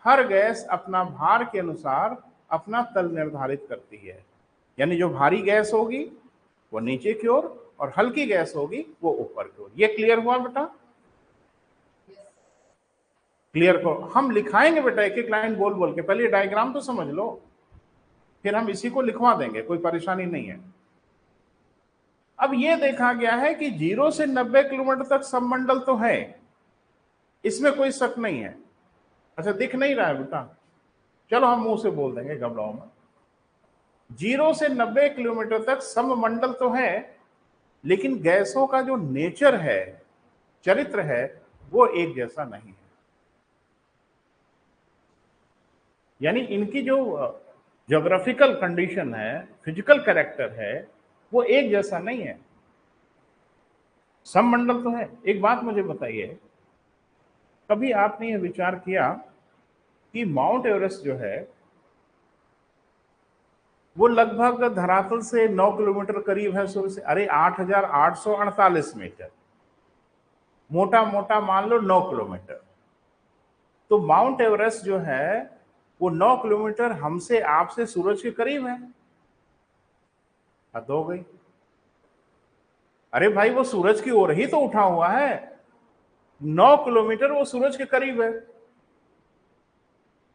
हर गैस अपना भार के अनुसार अपना तल निर्धारित करती है। यानी जो भारी गैस होगी वो नीचे की ओर और हल्की गैस होगी वो ऊपर की ओर। ये क्लियर हुआ बेटा? क्लियर को हम लिखाएंगे बेटा, एक एक लाइन बोल बोल के। पहले डायग्राम तो समझ लो, फिर हम इसी को लिखवा देंगे, कोई परेशानी नहीं है। अब ये देखा गया है कि 0 से 90 किलोमीटर तक सबमंडल तो है, इसमें कोई शक नहीं है। अच्छा, दिख नहीं रहा है बेटा? चलो हम मुंह से बोल देंगे, घबराओ मत। 0 से 90 किलोमीटर तक सममंडल तो है, लेकिन गैसों का जो नेचर है, चरित्र है, वो एक जैसा नहीं है। यानी इनकी जो ज्योग्राफिकल कंडीशन है, फिजिकल कैरेक्टर है, वो एक जैसा नहीं है। सममंडल तो है। एक बात मुझे बताइए, कभी आपने यह विचार किया कि माउंट एवरेस्ट जो है वो लगभग धरातल से 9 किलोमीटर करीब है सूर्य से? अरे 8,848 मीटर, मोटा मोटा मान लो 9 किलोमीटर। तो माउंट एवरेस्ट जो है वो 9 किलोमीटर हमसे आपसे सूरज के करीब है। हद हो गई। अरे भाई, वो सूरज की ओर ही तो उठा हुआ है, 9 किलोमीटर वो सूरज के करीब है,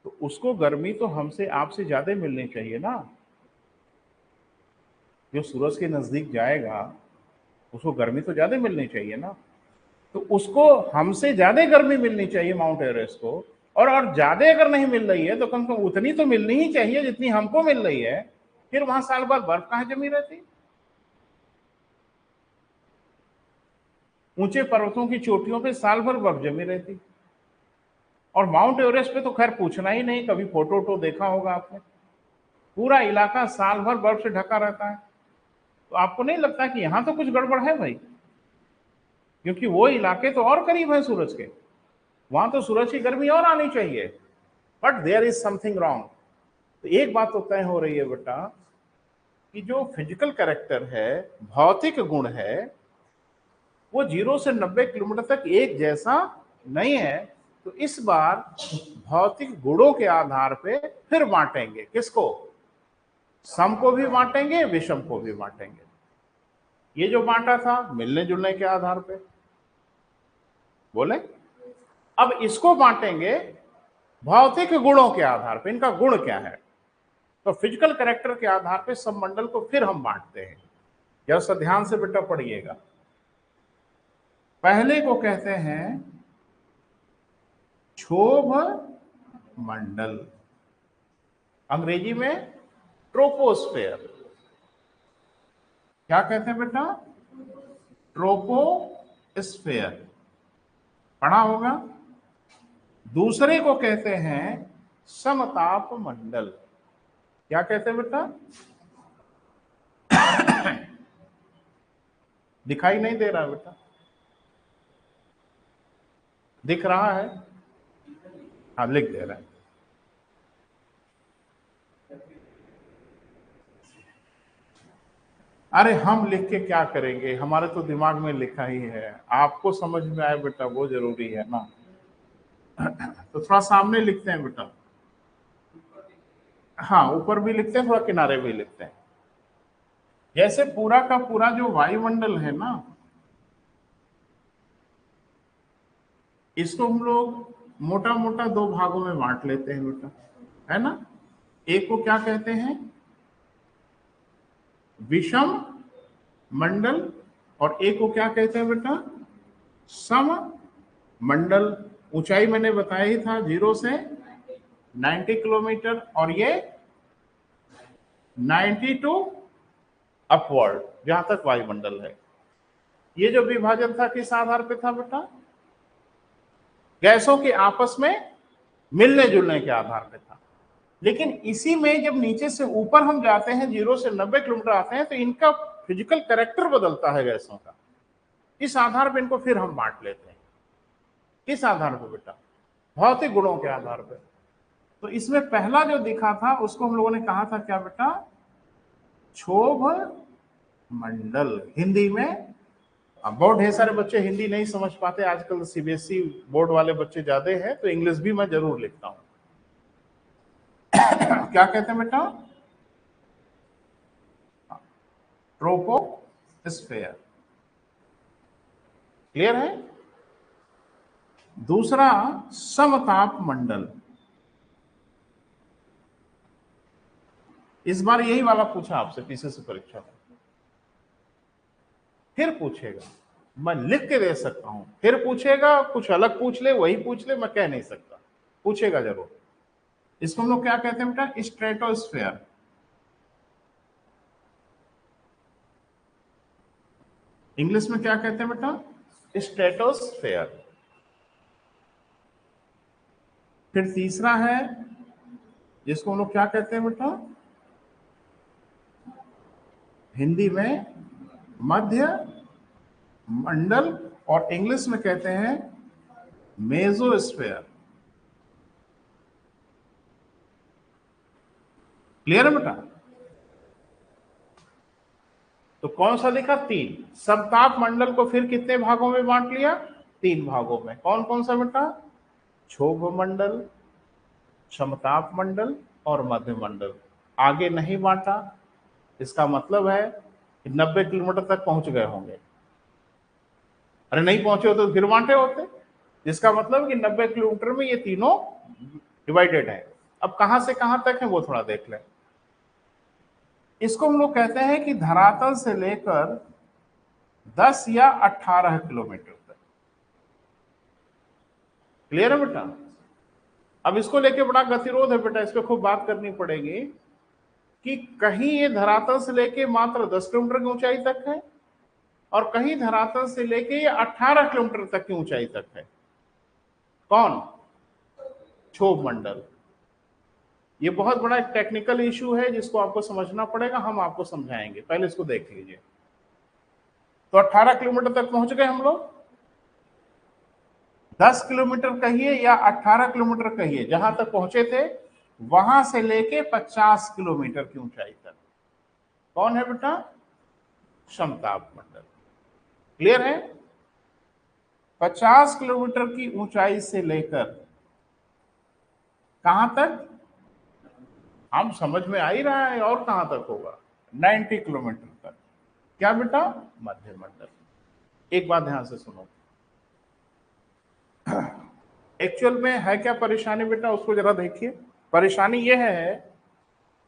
तो उसको गर्मी तो हमसे आपसे ज्यादा मिलनी चाहिए ना। जो सूरज के नजदीक जाएगा उसको गर्मी तो ज्यादा मिलनी चाहिए ना। तो उसको हमसे ज्यादा गर्मी मिलनी चाहिए माउंट एवरेस्ट को, और ज्यादा अगर नहीं मिल रही है तो कम से कम उतनी तो मिलनी ही चाहिए जितनी हमको मिल रही है। फिर वहां साल भर बर्फ कहां जमी रहती? ऊंचे पर्वतों की चोटियों पे साल भर बर्फ जमी रहती, और माउंट एवरेस्ट पे तो खैर पूछना ही नहीं, कभी फोटो वोटो देखा होगा आपने, पूरा इलाका साल भर बर्फ से ढका रहता है। तो आपको नहीं लगता कि यहां तो कुछ गड़बड़ है भाई? क्योंकि वो इलाके तो और करीब है सूरज के, वहां तो सूरज की गर्मी और आनी चाहिए, but there is something wrong. तो एक बात तो तय हो रही है बेटा कि जो फिजिकल कैरेक्टर है, भौतिक गुण है, वो 0 से 90 किलोमीटर तक एक जैसा नहीं है। तो इस बार भौतिक गुणों के आधार पे फिर बांटेंगे। किसको? सम को भी बांटेंगे, विषम को भी बांटेंगे। ये जो बांटा था मिलने जुलने के आधार पे, बोले, अब इसको बांटेंगे भौतिक गुणों के आधार पे, इनका गुण क्या है। तो फिजिकल कैरेक्टर के आधार पे सब मंडल को फिर हम बांटते हैं। जरा सा ध्यान से बेटा पढ़िएगा। पहले को कहते हैं क्षोभ मंडल, अंग्रेजी में ट्रोपोस्फेयर। क्या कहते हैं बेटा? ट्रोपोस्फेयर, पढ़ा होगा। दूसरे को कहते हैं समताप मंडल। क्या कहते हैं बेटा? दिखाई नहीं दे रहा बेटा? दिख रहा है? हाँ, लिख दे रहा है। अरे हम लिख के क्या करेंगे, हमारे तो दिमाग में लिखा ही है, आपको समझ में आए बेटा वो जरूरी है ना। तो थोड़ा सामने लिखते हैं बेटा। हाँ, ऊपर भी लिखते हैं, थोड़ा किनारे भी लिखते हैं। जैसे पूरा का पूरा जो वायुमंडल है ना, इसको हम लोग मोटा मोटा दो भागों में बांट लेते हैं बेटा, है ना। एक को क्या कहते हैं, विषम मंडल, और एक को क्या कहते हैं बेटा, सम मंडल। ऊंचाई मैंने बताया ही था 0 से 90 किलोमीटर, और ये 90 टू अपवर्ड, जहां तक वायुमंडल है। ये जो विभाजन था किस आधार पे था बेटा, गैसों के आपस में मिलने जुलने के आधार पे था। लेकिन इसी में जब नीचे से ऊपर हम जाते हैं, 0 से 90 किलोमीटर आते हैं, तो इनका फिजिकल कैरेक्टर बदलता है गैसों का। इस आधार पर इनको फिर हम बांट लेते हैं। किस आधार पर बेटा, भौतिक गुणों के आधार पर। तो इसमें पहला जो दिखा था उसको हम लोगों ने कहा था क्या बेटा, क्षोभ मंडल। हिंदी में, अब बहुत ढेर सारे बच्चे हिंदी नहीं समझ पाते आजकल, सीबीएसई बोर्ड वाले बच्चे ज्यादा हैं, तो इंग्लिश भी मैं जरूर लिखता हूं। क्या कहते हैं बेटा, ट्रोपोस्फेयर। क्लियर है। दूसरा समताप मंडल। इस बार यही वाला पूछा आपसे पीसीसी परीक्षा में, फिर पूछेगा, मैं लिख के दे सकता हूं, फिर पूछेगा, कुछ अलग पूछ ले, वही पूछ ले, मैं कह नहीं सकता, पूछेगा जरूर। इसको हम लोग क्या कहते हैं बेटा, स्ट्रेटोस्फेयर। इंग्लिश में क्या कहते हैं बेटा, स्ट्रेटोस्फेयर। फिर तीसरा है जिसको हम लोग क्या कहते हैं बेटा, हिंदी में मध्य मंडल, और इंग्लिश में कहते हैं मेसोस्फेयर। क्लियर है बेटा। तो कौन सा लिखा, 3। समताप मंडल को फिर कितने भागों में बांट लिया, 3 भागों में। कौन कौन सा बेटा, क्षोभ मंडल, समताप मंडल और मध्य मंडल। आगे नहीं बांटा, इसका मतलब है कि 90 किलोमीटर तक पहुंच गए होंगे। अरे नहीं पहुंचे होते तो फिर बांटे होते, जिसका मतलब कि 90 किलोमीटर में ये तीनों डिवाइडेड है। अब कहां से कहां तक है वो थोड़ा देख लें। इसको हम लोग कहते हैं कि धरातल से लेकर 10 या 18 किलोमीटर तक। क्लियर है बेटा। अब इसको लेके बड़ा गतिरोध है बेटा, इस पर खूब बात करनी पड़ेगी कि कहीं ये धरातल से लेके मात्र 10 किलोमीटर की ऊंचाई तक है, और कहीं धरातल से लेके ये 18 किलोमीटर तक की ऊंचाई तक है। कौन, क्षोभ मंडल। ये बहुत बड़ा एक टेक्निकल इशू है जिसको आपको समझना पड़ेगा, हम आपको समझाएंगे, पहले इसको देख लीजिए। तो 18 किलोमीटर तक पहुंच गए हम लोग, 10 किलोमीटर कहिए या 18 किलोमीटर कहिए, जहां तक पहुंचे थे वहां से लेके 50 किलोमीटर की ऊंचाई तक कौन है बेटा, समताप मंडल। क्लियर है। 50 किलोमीटर की ऊंचाई से लेकर कहां तक, हम समझ में आ ही रहा है, और कहां तक होगा, 90 किलोमीटर तक। क्या बेटा, मध्य मंडल। एक बात ध्यान से सुनो, एक्चुअल में है क्या परेशानी बेटा, उसको जरा देखिए। परेशानी यह है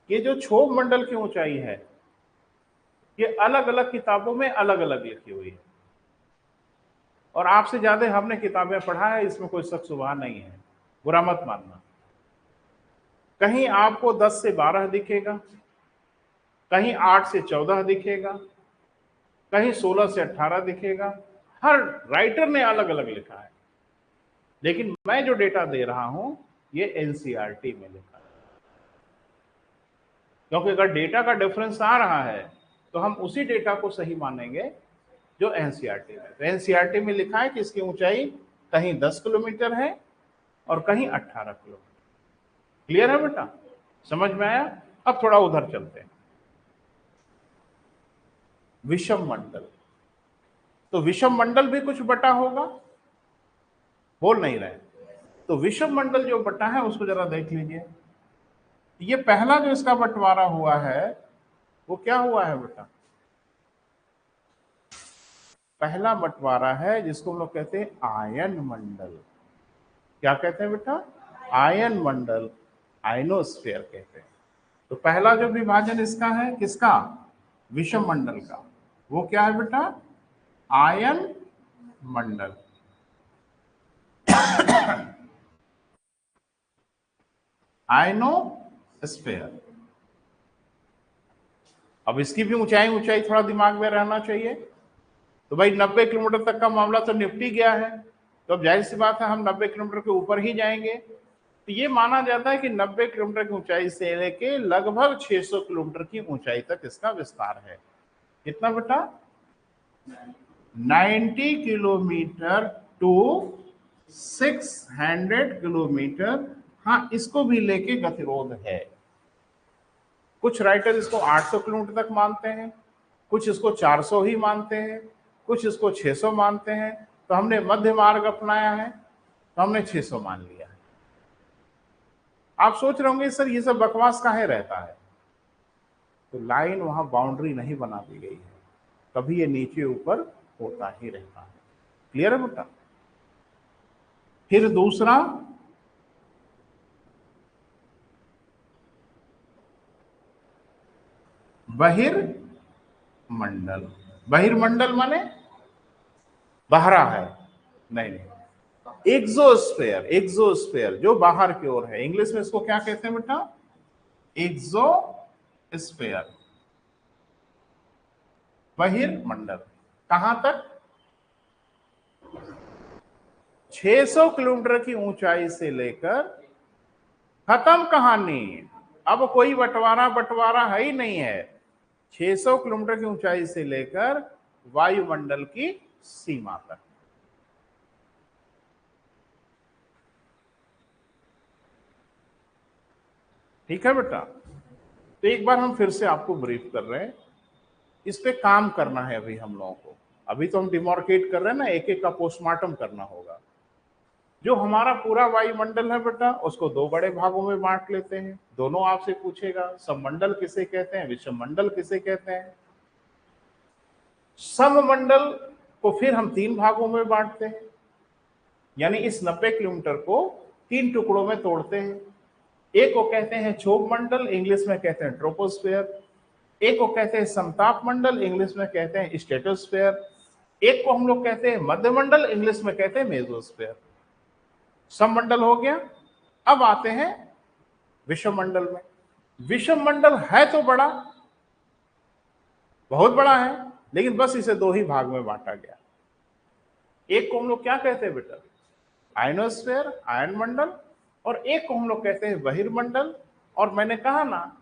कि जो क्षोभ मंडल की ऊंचाई है ये अलग अलग किताबों में अलग अलग लिखी हुई है, और आपसे ज्यादा हमने किताबें पढ़ा है, इसमें कोई शक शुबहा नहीं है, बुरा मत मानना। कहीं आपको 10 से 12 दिखेगा, कहीं 8 से 14 दिखेगा, कहीं 16 से 18 दिखेगा। हर राइटर ने अलग अलग लिखा है, लेकिन मैं जो डेटा दे रहा हूं ये एनसीईआरटी में लिखा है। क्योंकि अगर डेटा का डिफरेंस आ रहा है तो हम उसी डेटा को सही मानेंगे जो एनसीईआरटी में। तो एनसीईआरटी में लिखा है कि इसकी ऊंचाई कहीं 10 किलोमीटर है और कहीं 18 किलोमीटर। क्लियर है बेटा, समझ में आया। अब थोड़ा उधर चलते हैं, विषम मंडल। तो विषम मंडल भी कुछ बटा होगा, बोल नहीं रहे। तो विषम मंडल जो बटा है उसको जरा देख लीजिए। ये पहला जो इसका बंटवारा हुआ है वो क्या हुआ है बेटा, पहला बंटवारा है जिसको हम लोग कहते हैं आयन मंडल। क्या कहते हैं बेटा? आयन मंडल, आयनोस्फीयर कहते हैं। तो पहला जो विभाजन इसका है किसका? विषम मंडल का। वो क्या है बेटा? आयन मंडल। आयनोस्फीयर। अब इसकी भी ऊंचाई ऊंचाई थोड़ा दिमाग में रहना चाहिए। तो भाई 90 किलोमीटर तक का मामला तो निपटी गया है, तो अब जाहिर सी बात है हम 90 किलोमीटर के ऊपर ही जाएंगे। तो ये माना जाता है कि 90 किलोमीटर की ऊंचाई से लेके लगभग 600 किलोमीटर की ऊंचाई तक इसका विस्तार है। कितना बेटा? 90 किलोमीटर टू 600 किलोमीटर। हाँ, इसको भी लेके गतिरोध है। कुछ राइटर इसको 800 किलोमीटर तक मानते हैं, कुछ इसको 400 ही मानते हैं, कुछ इसको 600 मानते हैं। तो हमने मध्य मार्ग अपनाया है, तो हमने 600 मान लिया है। आप सोच रहे होंगे सर ये सब बकवास काहे रहता है? तो लाइन वहां बाउंड्री नहीं बना दी गई है, कभी ये नीचे ऊपर होता ही रहता है। क्लियर है बेटा? फिर दूसरा, बहिर्मंडल। बहिर्मंडल माने बाहरा है? नहीं नहीं, एक्सोस्फेयर। एक्सोस्फेयर जो बाहर की ओर है, इंग्लिश में इसको क्या कहते हैं बेटा? एक्सोस्फेयर। बहिर्मंडल कहां तक? 600 किलोमीटर की ऊंचाई से लेकर, खत्म कहानी। अब कोई बंटवारा बंटवारा है ही नहीं है। 600 किलोमीटर की ऊंचाई से लेकर वायुमंडल की सीमा तक। ठीक है बेटा? तो एक बार हम फिर से आपको ब्रीफ कर रहे हैं, इस पे काम करना है अभी हम लोगों को। अभी तो हम डिमोर्केट कर रहे हैं ना, एक एक का पोस्टमार्टम करना होगा। जो हमारा पूरा वायुमंडल है बेटा, उसको दो बड़े भागों में बांट लेते हैं। दोनों आपसे पूछेगा, सममंडल किसे कहते हैं, विषममंडल किसे कहते हैं। सममंडल को फिर हम तीन भागों में बांटते हैं, यानी इस 90 किलोमीटर को तीन टुकड़ों में तोड़ते हैं। एक को कहते हैं क्षोभ मंडल, इंग्लिश में कहते हैं ट्रोपोस्फेयर। एक को कहते हैं समताप मंडल, इंग्लिश में कहते हैं स्ट्रेटोस्फेयर। एक को हम लोग कहते हैं मध्यमंडल, इंग्लिश में कहते हैं मेसोस्फेयर। सममंडल हो गया। अब आते हैं विषममंडल में। विषममंडल है तो बड़ा, बहुत बड़ा है, लेकिन बस इसे दो ही भाग में बांटा गया। एक को हम लोग क्या कहते हैं बेटा? आयनोस्फेयर, आयन मंडल। और एक को हम लोग कहते हैं बहिर्मंडल। और मैंने कहा ना,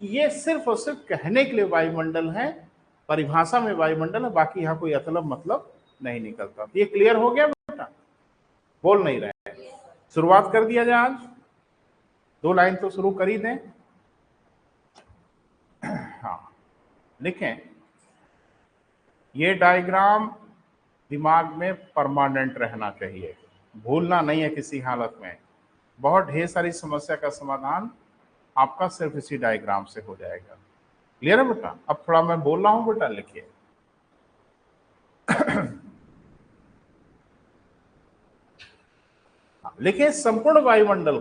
ये सिर्फ और सिर्फ कहने के लिए वायुमंडल है, परिभाषा में वायुमंडल है, बाकी यहां कोई मतलब मतलब नहीं निकलता। ये क्लियर हो गया बेटा? बोल नहीं रहे? शुरुआत कर दिया जाए आज, दो लाइन तो शुरू कर ही दें। हाँ, लिखें। ये डायग्राम दिमाग में परमानेंट रहना चाहिए, भूलना नहीं है किसी हालत में। बहुत ढेर सारी समस्या का समाधान आपका सिर्फ इसी डायग्राम से हो जाएगा। क्लियर है बेटा? अब थोड़ा मैं बोल रहा हूं बेटा, लिखिए। लिखिए, संपूर्ण वायुमंडल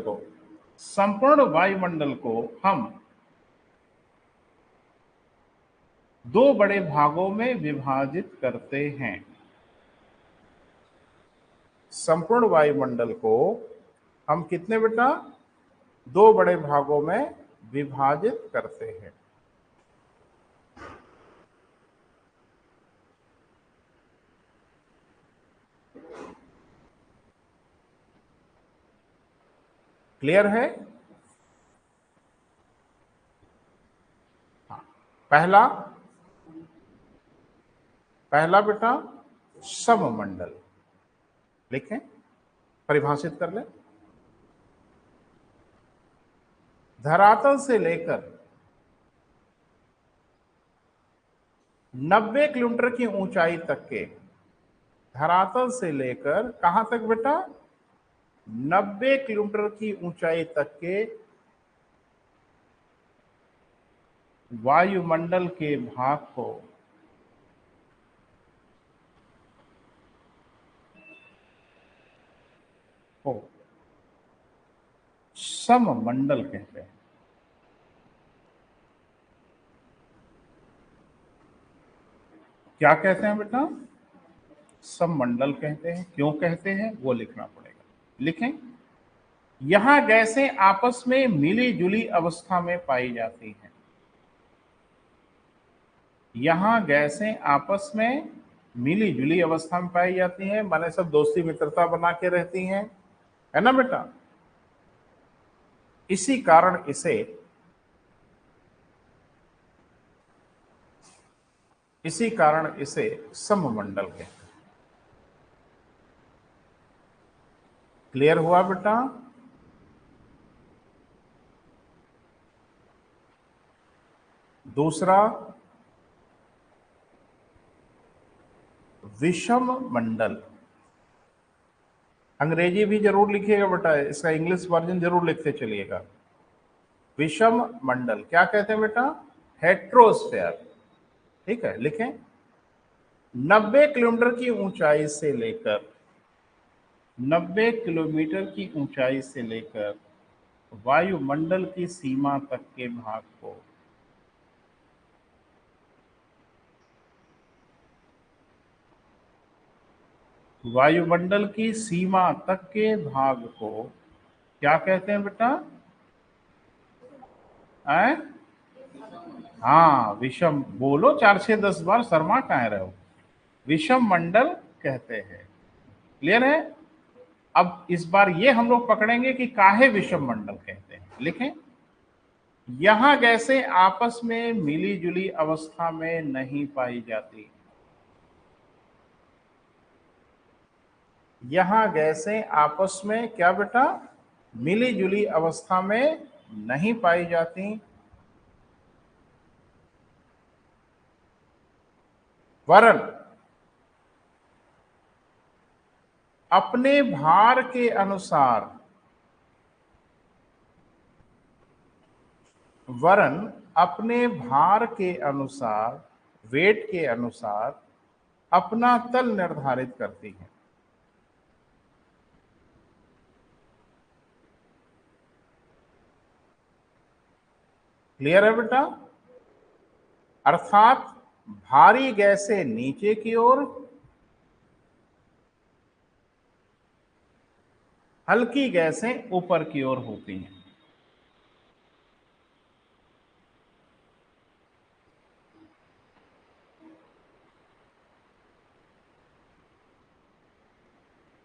को हम दो बड़े भागों में विभाजित करते हैं। संपूर्ण वायुमंडल को हम कितने बेटा? दो बड़े भागों में विभाजित करते हैं। क्लियर है? हाँ। पहला बेटा सममंडल। लिखें, परिभाषित कर लें। धरातल से लेकर 90 किलोमीटर की ऊंचाई तक के, धरातल से लेकर कहां तक बेटा? 90 किलोमीटर की ऊंचाई तक के वायुमंडल के भाग को को सममंडल कहते हैं। क्या कहते हैं बेटा? सममंडल कहते हैं। क्यों कहते हैं वो लिखना पड़ेगा। लिखें, यहां गैसें आपस में मिली जुली अवस्था में पाई जाती हैं। यहां गैसें आपस में मिली जुली अवस्था में पाई जाती हैं, माने सब दोस्ती मित्रता बना के रहती हैं, है ना बेटा? इसी कारण इसे सममंडल कहते हैं। क्लियर हुआ बेटा? दूसरा, विषम मंडल। अंग्रेजी भी जरूर लिखिएगा बेटा, इसका इंग्लिश वर्जन जरूर लिखते चलिएगा। विषम मंडल क्या कहते हैं बेटा? हेट्रोस्फेयर। ठीक है, लिखें, 90 किलोमीटर की ऊंचाई से लेकर 90 किलोमीटर की ऊंचाई से लेकर वायुमंडल की सीमा तक के भाग को वायुमंडल की सीमा तक के भाग को क्या कहते हैं बेटा? हाँ, विषम। बोलो 4-6-10 बार, शर्मा काहे रहे हो? विषम मंडल कहते हैं। क्लियर है? अब इस बार ये हम लोग पकड़ेंगे कि काहे विषम मंडल कहते हैं। लिखें, यहां गैसें आपस में मिली जुली अवस्था में नहीं पाई जाती। यहां गैसें आपस में क्या बेटा? मिली जुली अवस्था में नहीं पाई जाती, वरन अपने भार के अनुसार वेट के अनुसार अपना तल निर्धारित करती है। क्लियर है बेटा? अर्थात भारी गैसें नीचे की ओर, हल्की गैसें ऊपर की ओर होती हैं।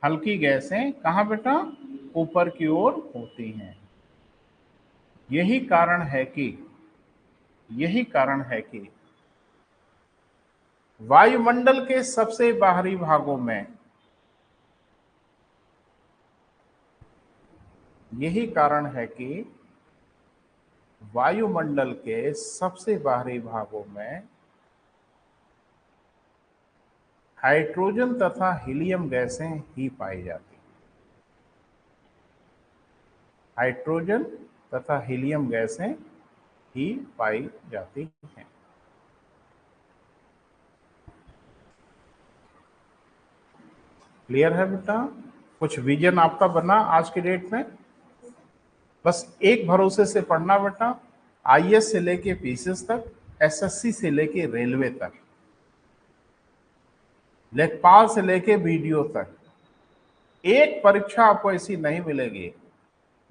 हल्की गैसें कहां बेटा? ऊपर की ओर होती हैं। यही कारण है कि वायुमंडल के सबसे बाहरी भागों में वायुमंडल के सबसे बाहरी भागों में हाइड्रोजन तथा हीलियम गैसें ही पाई जाती हैं। हाइड्रोजन तथा हीलियम गैसें ही पाई जाती हैं। क्लियर है बेटा? कुछ विजन आपका बना आज के डेट में? बस एक भरोसे से पढ़ना बेटा, आईएएस से लेके पीसीएस तक, एसएससी से लेके रेलवे तक, लेखपाल से लेके बीडीओ तक, एक परीक्षा आपको ऐसी नहीं मिलेगी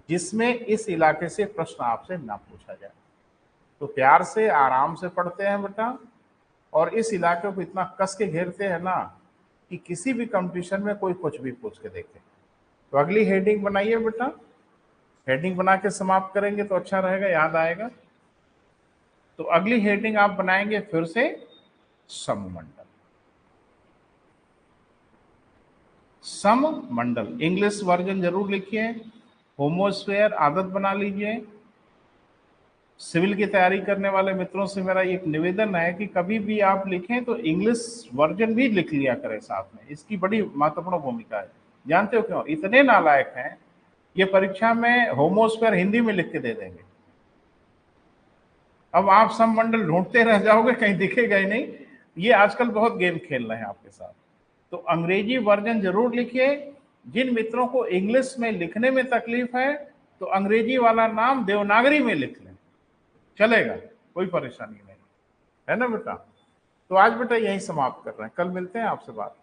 जिसमें इस इलाके से प्रश्न आपसे ना पूछा जाए। तो प्यार से आराम से पढ़ते हैं बेटा, और इस इलाके को इतना कस के घेरते हैं ना कि किसी भी कंपटीशन में कोई कुछ भी पूछ के देखे। तो अगली हेडिंग बनाइए बेटा, हेडिंग बना के समाप्त करेंगे तो अच्छा रहेगा, याद आएगा। तो अगली हेडिंग आप बनाएंगे फिर से सममंडल। सममंडल इंग्लिश वर्जन जरूर लिखिए, होमोस्फेयर आदत बना लीजिए। सिविल की तैयारी करने वाले मित्रों से मेरा एक निवेदन है कि कभी भी आप लिखें तो इंग्लिश वर्जन भी लिख लिया करें साथ में, इसकी बड़ी महत्वपूर्ण भूमिका है। जानते हो क्यों? इतने नालायक हैं, ये परीक्षा में होमोस्फेयर हिंदी में लिख के दे देंगे। अब आप सममंडल ढूंढते रह जाओगे, कहीं दिखेगा ही नहीं। ये आजकल बहुत गेम खेल रहे हैं आपके साथ। तो अंग्रेजी वर्जन जरूर लिखिए, जिन मित्रों को इंग्लिश में लिखने में तकलीफ है तो अंग्रेजी वाला नाम देवनागरी में लिख लें, चलेगा, कोई परेशानी नहीं है ना बेटा। तो आज बेटा यही समाप्त कर रहे हैं, कल मिलते हैं आपसे बात।